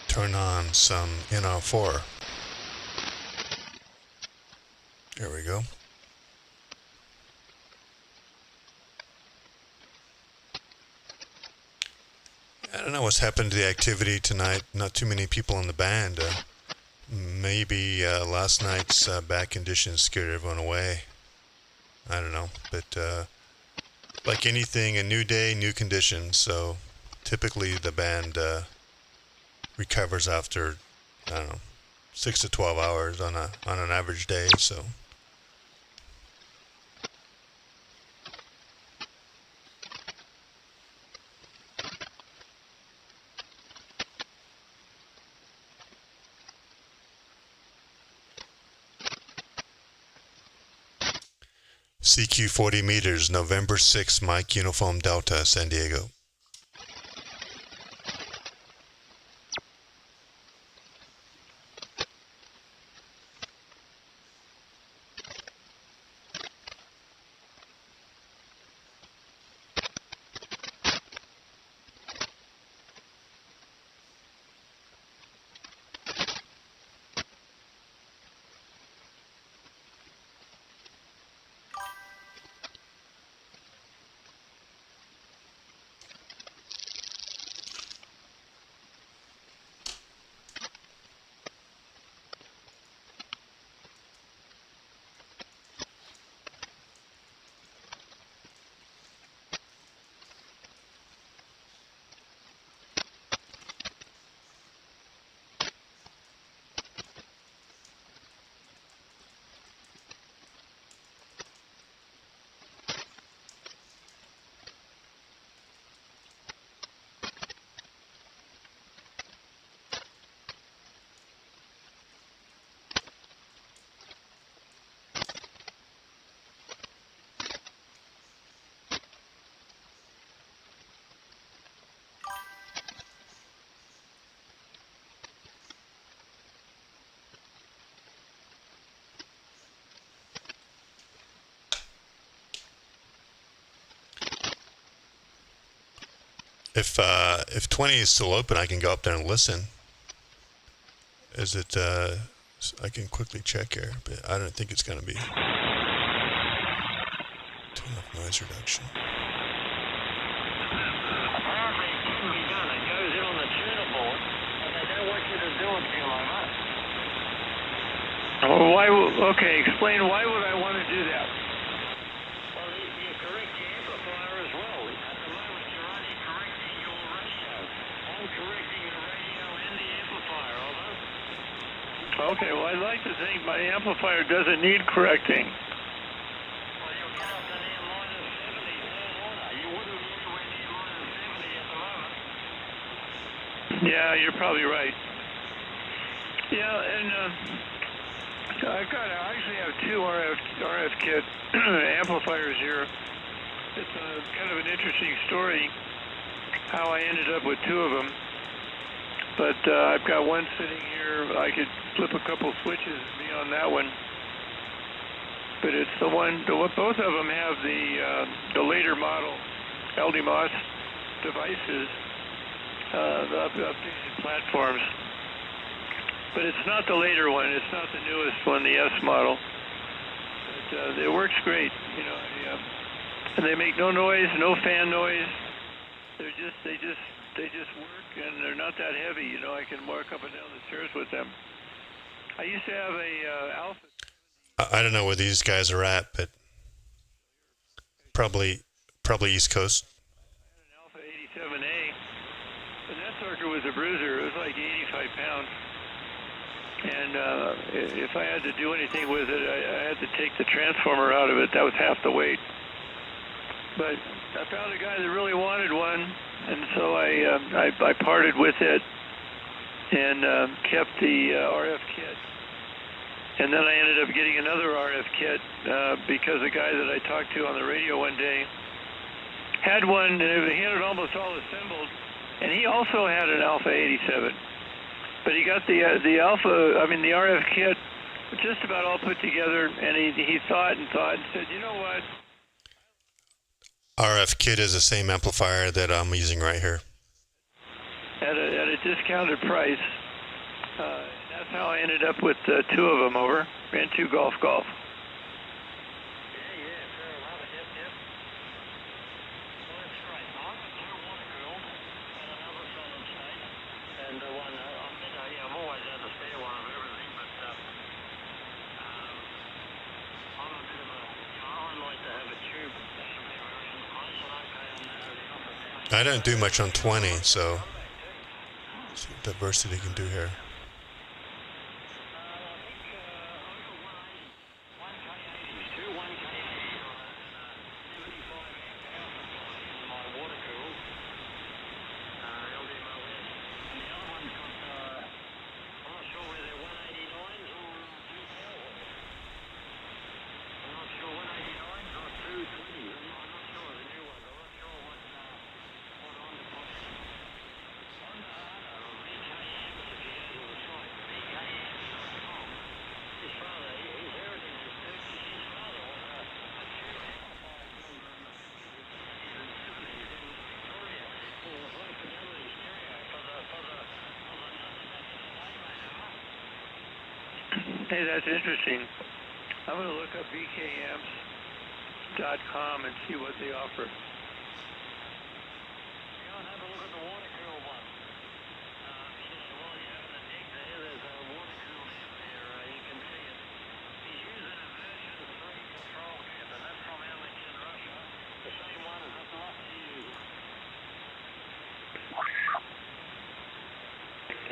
Turn on some NR4. There we go. I don't know what's happened to the activity tonight. Not too many people in the band. Maybe last night's bad conditions scared everyone away. I don't know. But like anything, a new day, new conditions. So typically the band recovers after, I don't know, 6 to 12 hours on an average day. So CQ 40 meters, November 6, Mike Uniform Delta, San Diego. If 20 is still open, I can go up there and listen. Is it? I can quickly check here, but I don't think it's going to be. Turn off noise reduction. Apparently it can be done. It goes in on the tuner board, and they don't want you to do it till like that. Well, okay, explain why would I want to do that? Well, you correct the amplifier as well. At the moment, you're only correcting your radio. I'm correcting the radio and the amplifier, although. Okay, well, I'd like to think my amplifier doesn't need correcting. Well, you'll get up to near minus 70 third order. You wouldn't be anywhere near minus 70 at the moment. Yeah, you're probably right. Yeah, and I actually have two RF kit amplifiers here. It's kind of an interesting story how I ended up with two of them. But I've got one sitting here. I could flip a couple switches and be on that one. But it's the one. Both of them have the later model LDMOS devices, the updated platforms. But it's not the later one. It's not the newest one, the S model. But it works great, you know. And they make no noise, no fan noise. They just work, and they're not that heavy. You know, I can walk up and down the stairs with them. I used to have a Alpha. I don't know where these guys are at, but probably East Coast. I had an Alpha 87A, and that sucker was a bruiser. It was like 85 pounds. And if I had to do anything with it, I had to take the transformer out of it. That was half the weight. But I found a guy that really wanted one, and so I parted with it and kept the RF kit. And then I ended up getting another RF kit because a guy that I talked to on the radio one day had one, and he had it almost all assembled, and he also had an Alpha 87. But he got the RF kit just about all put together, and he thought and said, you know what? RF kit is the same amplifier that I'm using right here. At a discounted price. That's how I ended up with two of them over, and two golf. Yeah, fair enough. Yep. Well, that's great. I've got two water cooled and another solid state, and the one I've always had a spare one of everything, but I'm a bit of a, I like to have a tube everywhere around the place, and okay on the office. I don't do much on 20, so see what diversity can do here. Hey, that's interesting. I'm going to look up vkamps.com and see what they offer. Go and have a look at the water cool one. While you're having a dig there's a water cooled amp there. You can see it. He's using a version 3 control kit, and that's from Alex in Russia. The same one as this lot you use.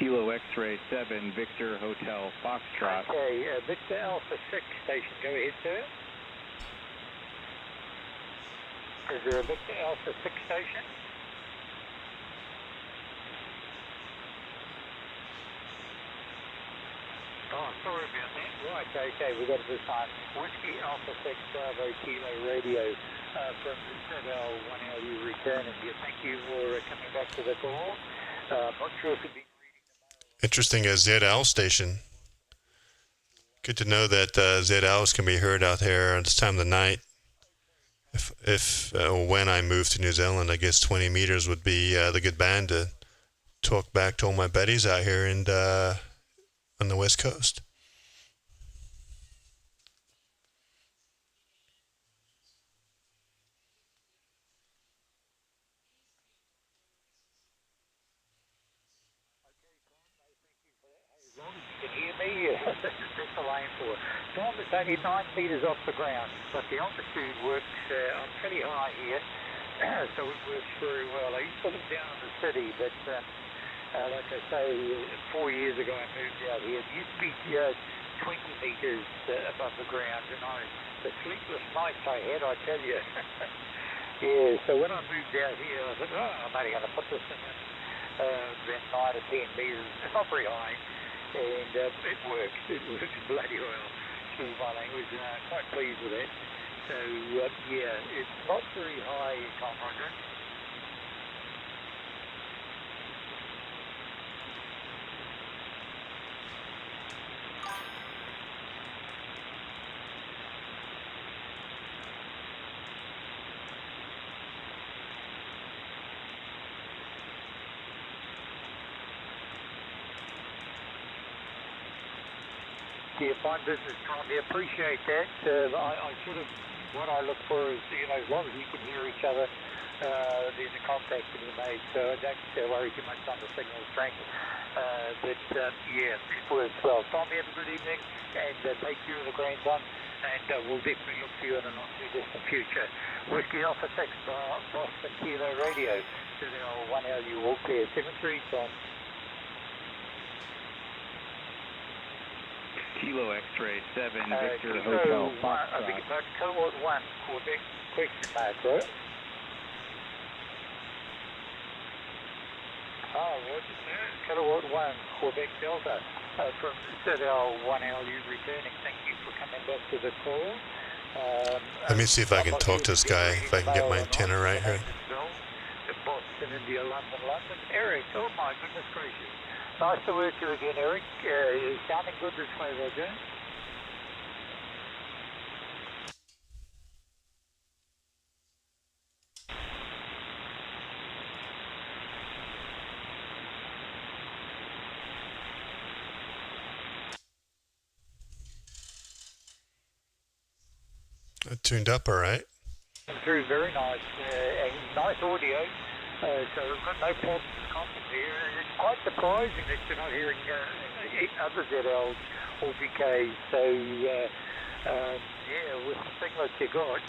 Kilo X-ray 7, Victor Hotel Foxtrot. Okay, Victor Alpha 6 station, go ahead, sir. Is there a Victor Alpha 6 station? Oh, sorry about that. Right, okay, we've got this on Whiskey Alpha 6 Bravo Kilo radio from ZL1LU returning here. Thank you for coming back to the call. Not sure if you'd be Interesting, a ZL station. Good to know that ZLs can be heard out there at this time of the night. if when I move to New Zealand, I guess 20 meters would be the good band to talk back to all my buddies out here and on the West Coast. That's the line for. Tom, it's only 9 meters off the ground, but the altitude works. I'm pretty high here, so it works very well. I used to live down in the city, but like I say, 4 years ago I moved out here. It used to be 20 meters above the ground, and the sleepless nights I had, I tell you. Yeah, so when I moved out here, I thought, I'm only going to put this in about 9 or 10 meters. It's not very high. And it works. It works bloody well. Excuse my language. Quite pleased with it. So, yeah, it's not very high, Tom Roger. Yeah, fine business, Tom. I appreciate that. I sort of, what I look for is, as long as you can hear each other, there's a contact to be made. So I don't worry too much on the signal strength. But, yeah, it works well. Tom, have a good evening, and take care of the grandson, and we'll definitely look for you in the not-too-distant future. Whiskey Alpha 6, Boston Kilo Radio, to the 1LU walk there, 73, Tom. Kilo X-ray 7, Victor Kilo Hotel, I think it's Kenwood 1, Quebec, question mark, right? Oh, what's it? Kenwood 1, Quebec Delta, from Citadel 1LU returning. Thank you for coming back to the call. Let me see if I can talk to this guy, if I can get my antenna right here. Boston, India, London. Eric, oh my goodness gracious. Nice to work with you again, Eric. You're sounding good this way, Roger. Tuned up all right. Through very nice, and nice audio. So we've got no problems here. It's quite surprising that you're not hearing other ZLs or VKs. So, yeah, with the signal that you got,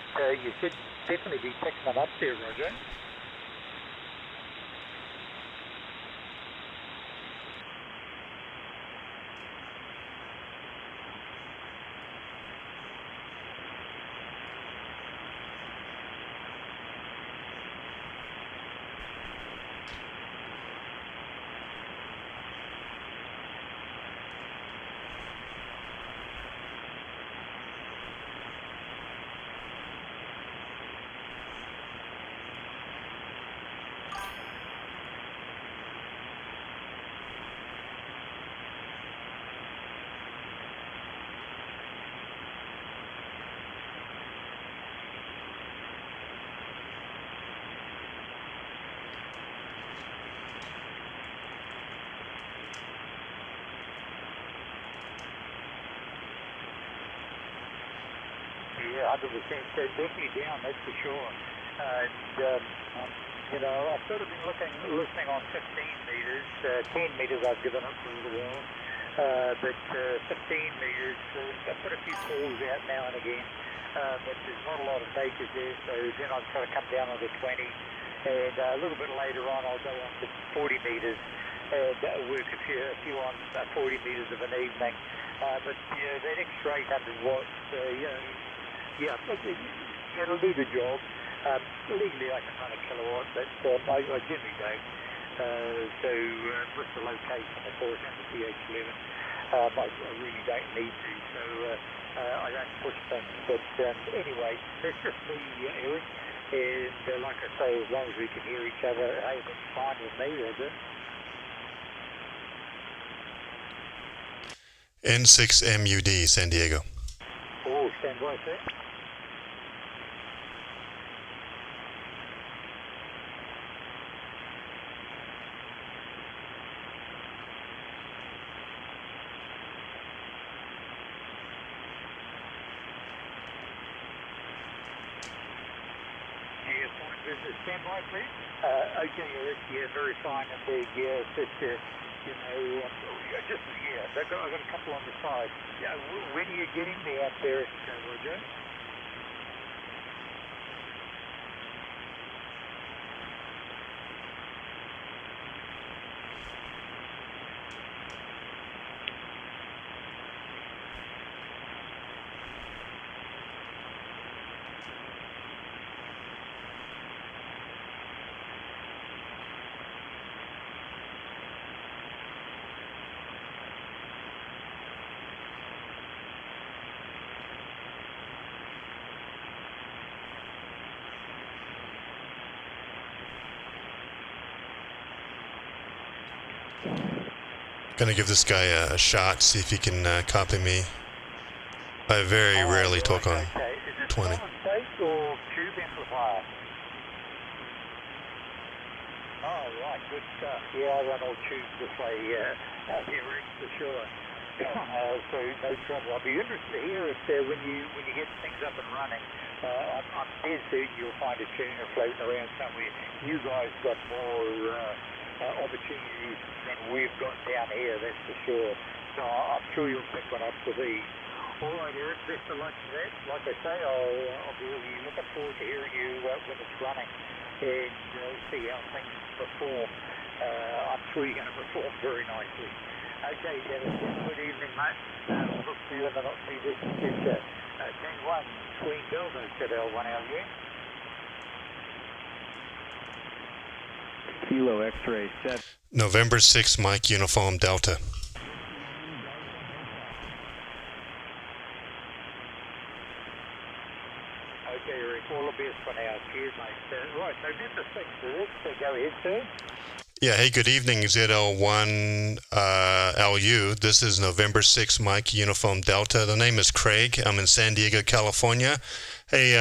you should definitely be picking them up there, Roger. Yeah, 100%. So definitely down, that's for sure. And, I've sort of been listening on 15 meters. 10 meters I've given up for a little while. But 15 meters, I put a few calls out now and again. But there's not a lot of takers there, so then I'll try to come down on the 20. And a little bit later on, I'll go on to 40 meters and work a few on 40 meters of an evening. But, that extra 800 watts, yeah, it'll do the job. Legally I can run a kilowatt, but I generally don't. So with the location, of course, and the TH11, I really don't need to. So I don't push things. But anyway, that's just me, Eric. And like I say, as long as we can hear each other, hey, that's fine with me, is it? N6MUD, San Diego. Oh, stand by, sir. stand by, please. Okay, Eric, yeah, very fine indeed. Yes, it's, you know, I've got a couple on the side. Yeah, when are you getting the APRS, Roger? Gonna give this guy a shot, see if he can copy me. I very rarely talk on 20. Is it solid state or tube amplifier? Oh, right, good stuff. Yeah, I run all tubes this way out here, Rick, for sure. So no trouble. I'll be interested to hear if when you get things up and running, I'm dead certain you'll find a tuner floating around somewhere. You guys got more opportunities than we've got down here, that's for sure. So I'm sure you'll pick one up with these. All right, Eric, best of luck to that. Like I say, I'll be really looking forward to hearing you when it's running and see how things perform. I'm sure you're going to perform very nicely. Okay, Dennis, good evening, mate. We'll look for you in the not too distant future. Kenwood, Queen Delta, ZL1 LU. Kilo X-ray 7. November 6, Mike Uniform Delta. Okay, Rick, all the best for now. Cheers, mate. Right, November 6, Rick, so go ahead, sir. Yeah, hey, good evening, ZL1 LU. This is November 6, Mike Uniform Delta. The name is Craig. I'm in San Diego, California. Hey,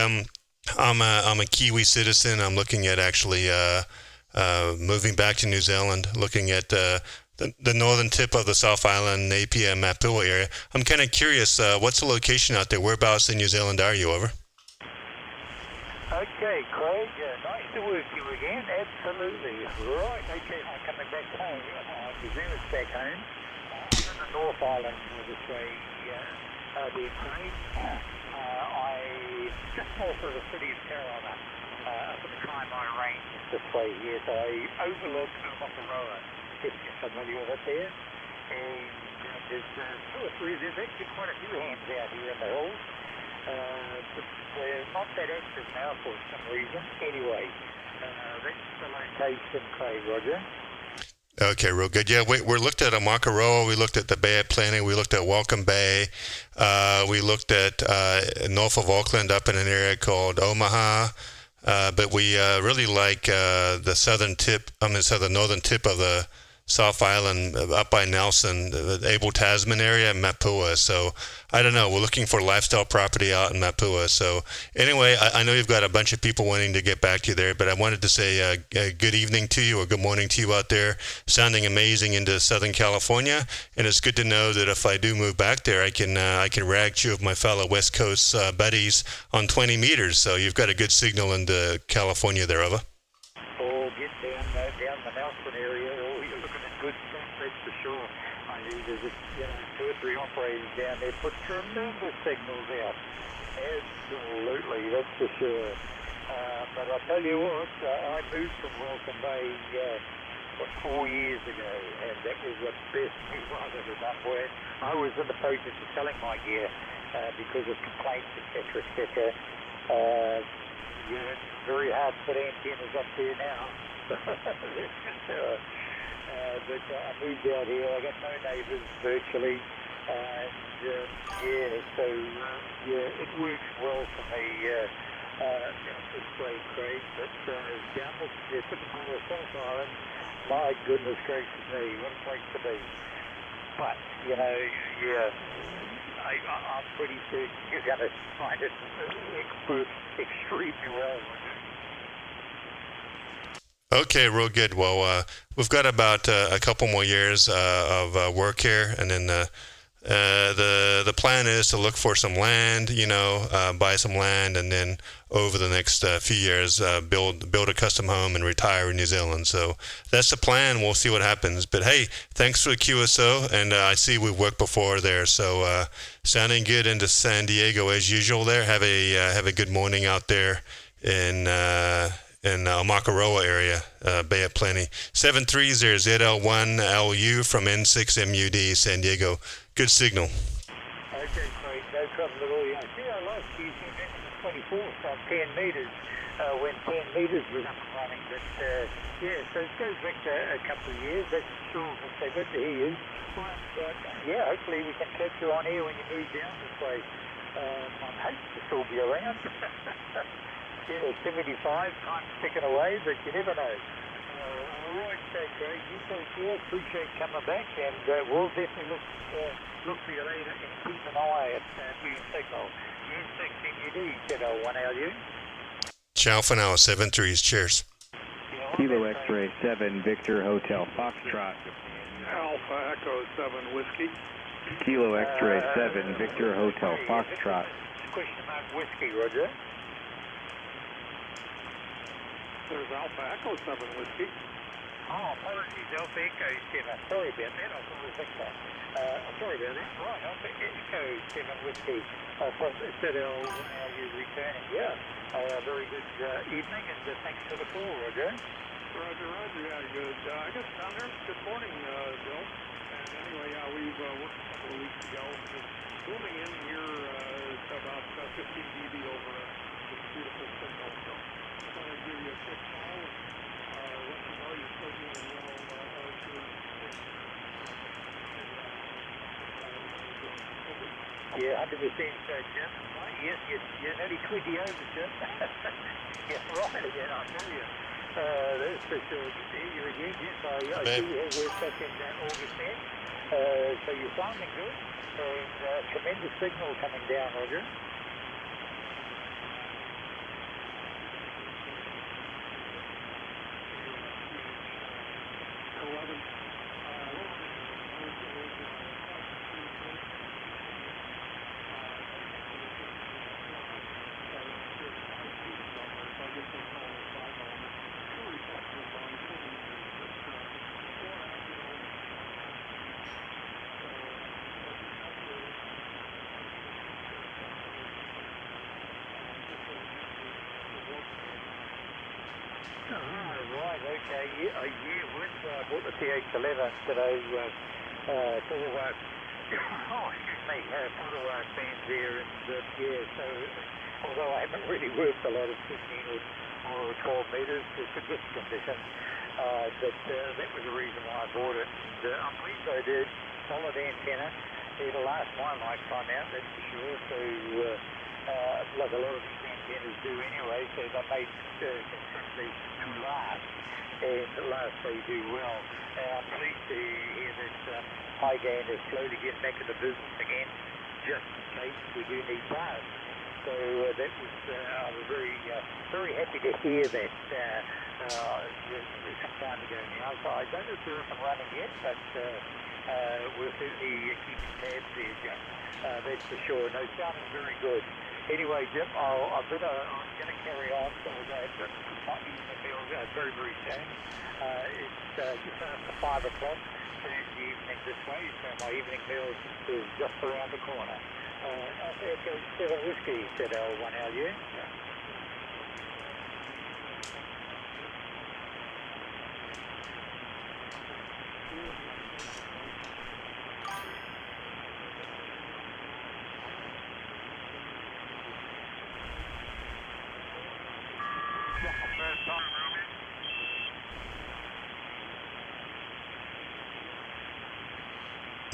I'm a Kiwi citizen. I'm looking at actually moving back to New Zealand, looking at the northern tip of the South Island, Napier, Mapua area. I'm kind of curious, what's the location out there? Whereabouts in New Zealand are you, over? Okay, Craig, nice to work you again, absolutely. Right, okay, I'm coming back home. I presume it's back home. I'm in the North Island, this way, there, Craig. I just north of the city of Tauranga, up at the Kaimai Range this way here, so I overlook Makaroa, if you're familiar with it there. And there's there's actually quite a few hands out here in the hills. But they're not that active now for some reason. Anyway, that's the location, Craig, Roger. Okay, real good. Yeah, we looked at Makaroa, we looked at the Bay of Plenty, we looked at Welcome Bay, we looked at north of Auckland up in an area called Omaha, but we really like the northern tip of the South Island, up by Nelson, the Abel Tasman area, Mapua. So I don't know. We're looking for lifestyle property out in Mapua. So anyway, I know you've got a bunch of people wanting to get back to you there, but I wanted to say good evening to you or good morning to you out there. Sounding amazing into Southern California, and it's good to know that if I do move back there, I can rag two of my fellow West Coast buddies on 20 meters. So you've got a good signal into California there, over. Or get down the Nelson area. Good stuff, that's for sure. I mean, there's 2 or 3 operators down there put tremendous signals out. Absolutely, that's for sure. But I'll tell you what, I moved from Welcome Bay 4 years ago, and that was the best move I've ever done. When I was in the process of selling my gear because of complaints, etc., etc. It's very hard to put antennas up there now. But I moved out here. I got no neighbours virtually, and so it works well for me. This way, Craig, but down the tip of the South Island, my goodness gracious me, what a place to be. But I'm pretty certain you're going to find it extremely well. Okay, real good. Well, we've got about a couple more years of work here, and then the plan is to look for some land, buy some land, and then over the next few years, build a custom home and retire in New Zealand. So that's the plan. We'll see what happens. But hey, thanks for the QSO, and I see we've worked before there. So sounding good into San Diego as usual there. Have a good morning out there in Makaroa area, Bay of Plenty. 730ZL1LU from N6MUD, San Diego. Good signal. Okay, great. No trouble at all. I see I lost you from 24 from 10 metres when 10 metres was up and running. But, yeah, so it goes back to a couple of years. That's sure. So good to hear you. But, yeah, hopefully we can catch you on here when you move down this way. I'm hoping to still be around. Yeah, 75, time's ticking away, but you never know. All right, Craig, you take care. Appreciate coming back, and we'll definitely look for you later and keep an eye at Beam Signal. N6MUD, Channel 1LU. Ciao for now, 7-3s. Cheers. Kilo X-Ray 7, Victor Hotel Foxtrot. Alpha Echo 7 Whiskey. Kilo X-Ray 7, Victor Hotel Foxtrot. Question mark Whiskey, Roger. There's Alpha Echo 7 Whiskey. Oh, apologies, Alpha Echo 7. Sorry about that. I thought it was Victor. Sorry about that. Right, Alpha Echo 7 Whiskey. From Citadel, you returning. Yeah. Very good evening, and thanks for the call, Roger. Roger. Yeah, good. I guess down there, good morning, Bill. And anyway, we've worked a couple of weeks ago. Just zooming in here to about 15 dB over this beautiful signal. So I thought I'd give you a quick call and let you know you're still doing well. Yeah, 100%, Jim. Yes, you're nearly 20 over, Jim. Yeah, right again, I tell you. That's for sure. Good to hear you again. Yes, I see you have worked back in August then. So you're sounding good. And tremendous signal coming down, Roger. Right, okay. A year with I bought the TH11 today for photo fans there, and yeah, so although I haven't really worked a lot of 15 or 12 metres, it's a good condition, but that was the reason why I bought it. And I'm pleased I did. Solid antenna. It'll last my lifetime out, that's for sure. So like a lot of these antennas do anyway, so they're made consistently to last, and last they do well. I'm pleased to hear that high gain is slowly getting back into business again, just in case we do need parts. So that was, I was very happy to hear that some time ago now. So I don't know if they're up and running yet, but we'll certainly keep tabs there, Jim. That's for sure. No, sounding very good. Anyway, Jim, I'm going to carry on. So we're going to find you in the field very, very soon. It's just after 5 o'clock in the evening this way, so my evening meal is just around the corner. Echo 7 Whiskey, said L1LU.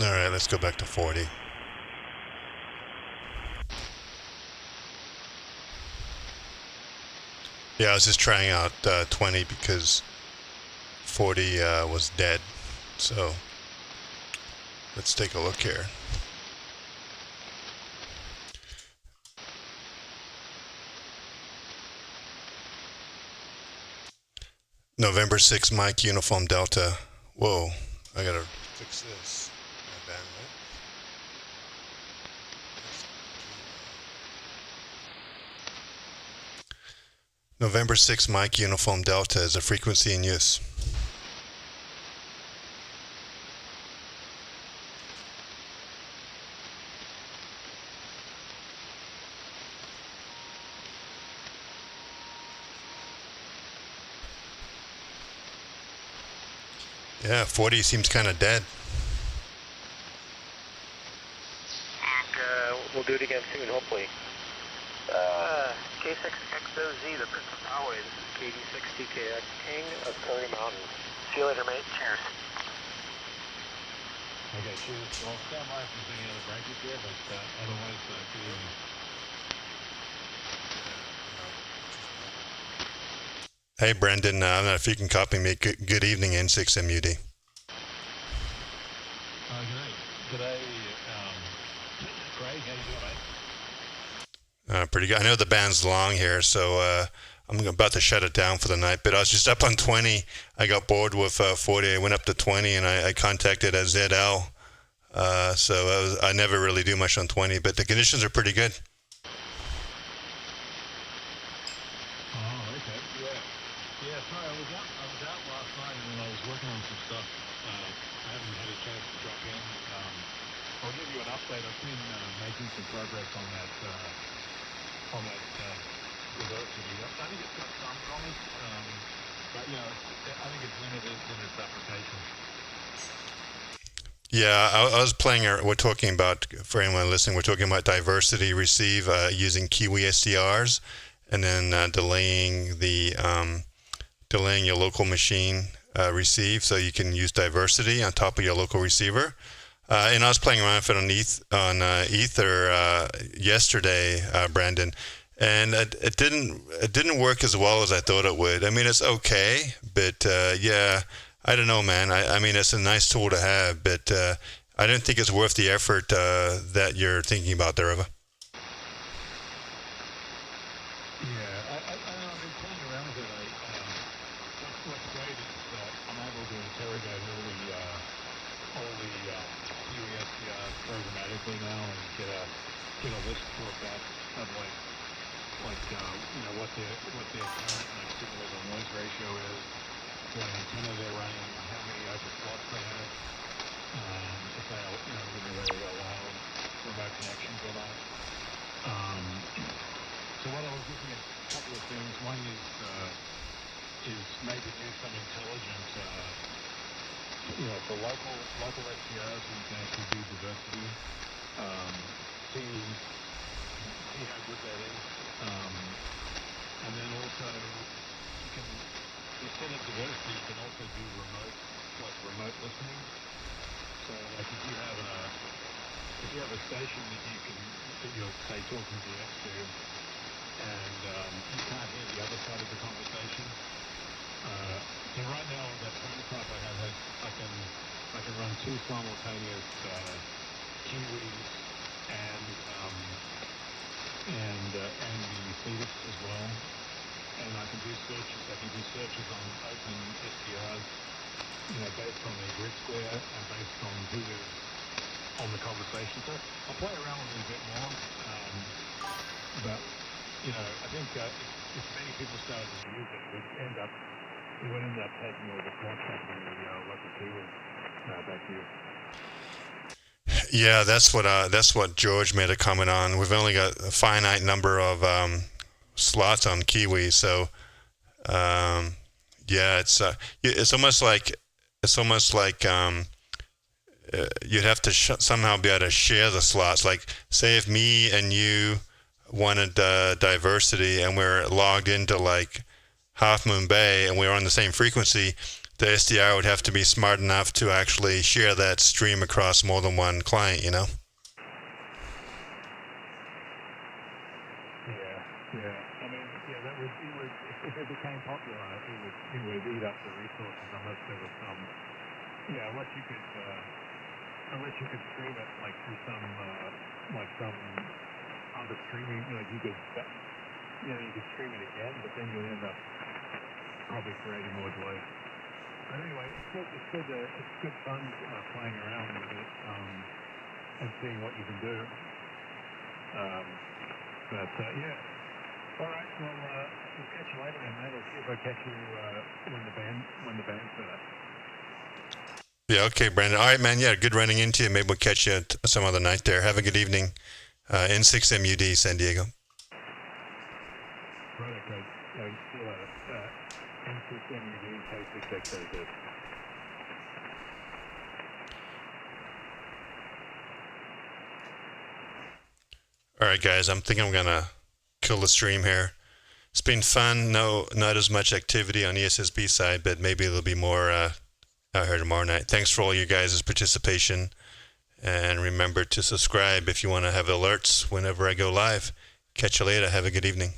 All right, let's go back to 40. Yeah, I was just trying out 20 because 40 was dead. So let's take a look here. November 6, Mike, Uniform Delta. Whoa, I gotta fix this. My bandwidth. November 6 Mike Uniform Delta is a frequency in use. Yeah, 40 seems kind of dead. We'll do it again soon, hopefully. K6XOZ, the Princeton Highway. This is KD6TKX King of Curry Mountain. See you later, mate. Cheers. Okay, cheers. Well, stand by for any other breakage here, but otherwise, good evening. Hey, Brendan, I don't know if you can copy me. Good evening, N6MUD. G'day, Craig. How you doing, mate? Pretty good. I know the band's long here, so I'm about to shut it down for the night. But I was just up on 20. I got bored with 40. I went up to 20, and I contacted a ZL. So I never really do much on 20, but the conditions are pretty good. I'll give you an update. I've been making some progress on that diversity. I think it's got some promise, but I think it's limited in its application. Yeah, I was playing. We're talking about, for anyone listening, we're talking about diversity receive using KiwiSDRs, and then delaying your local machine receive, so you can use diversity on top of your local receiver. And I was playing around with it on Ether yesterday, Brandon, and it didn't work as well as I thought it would. I mean, it's okay, but yeah, I don't know, man. I mean, it's a nice tool to have, but I don't think it's worth the effort that you're thinking about there, Eva. Get a list for that of what their current signal-to-noise ratio is, what antenna they're running, how many open slots they have, if they whether they allow remote connections or not. So what I was looking at, a couple of things. One is maybe do some intelligent, for local SDRs, we can actually do diversity. See how good that is. And then also, instead of diversity, you can also do remote listening. So like if you have a station that you're, say, talking to the X to, and you can't hear the other side of the conversation. So right now, that prototype I have, I can run two simultaneous Kiwis and the Phoenix as well, and I can do searches. I can do searches on open-SDRs, based on their grid square and based on who is on the conversation. So I'll play around with it a bit more, but I think if many people started to use it, it would end up taking all the contact in the local Kiwis. Back to you. Yeah, that's what George made a comment on. We've only got a finite number of slots on Kiwi, so yeah, it's almost like you'd have to somehow be able to share the slots. Like, say if me and you wanted diversity and we're logged into like Half Moon Bay and we're on the same frequency, the SDR would have to be smart enough to actually share that stream across more than one client, Yeah. I mean, that would, if it became popular, it would eat up the resources unless there was some, unless you could stream it like through some other streaming, you could stream it again, but then you'll end up probably creating more delay. But anyway, it's good fun playing around with it and seeing what you can do. All right, well, we'll catch you later tonight. I'll see if I catch you when the band's set. Yeah, okay, Brandon. All right, man. Yeah, good running into you. Maybe we'll catch you some other night there. Have a good evening. N6MUD, San Diego. Right, okay. Still N6MUD, K6600. All right, guys. I'm thinking I'm going to kill the stream here. It's been fun. No, not as much activity on the ESSB side, but maybe there'll be more out here tomorrow night. Thanks for all you guys' participation. And remember to subscribe if you want to have alerts whenever I go live. Catch you later. Have a good evening.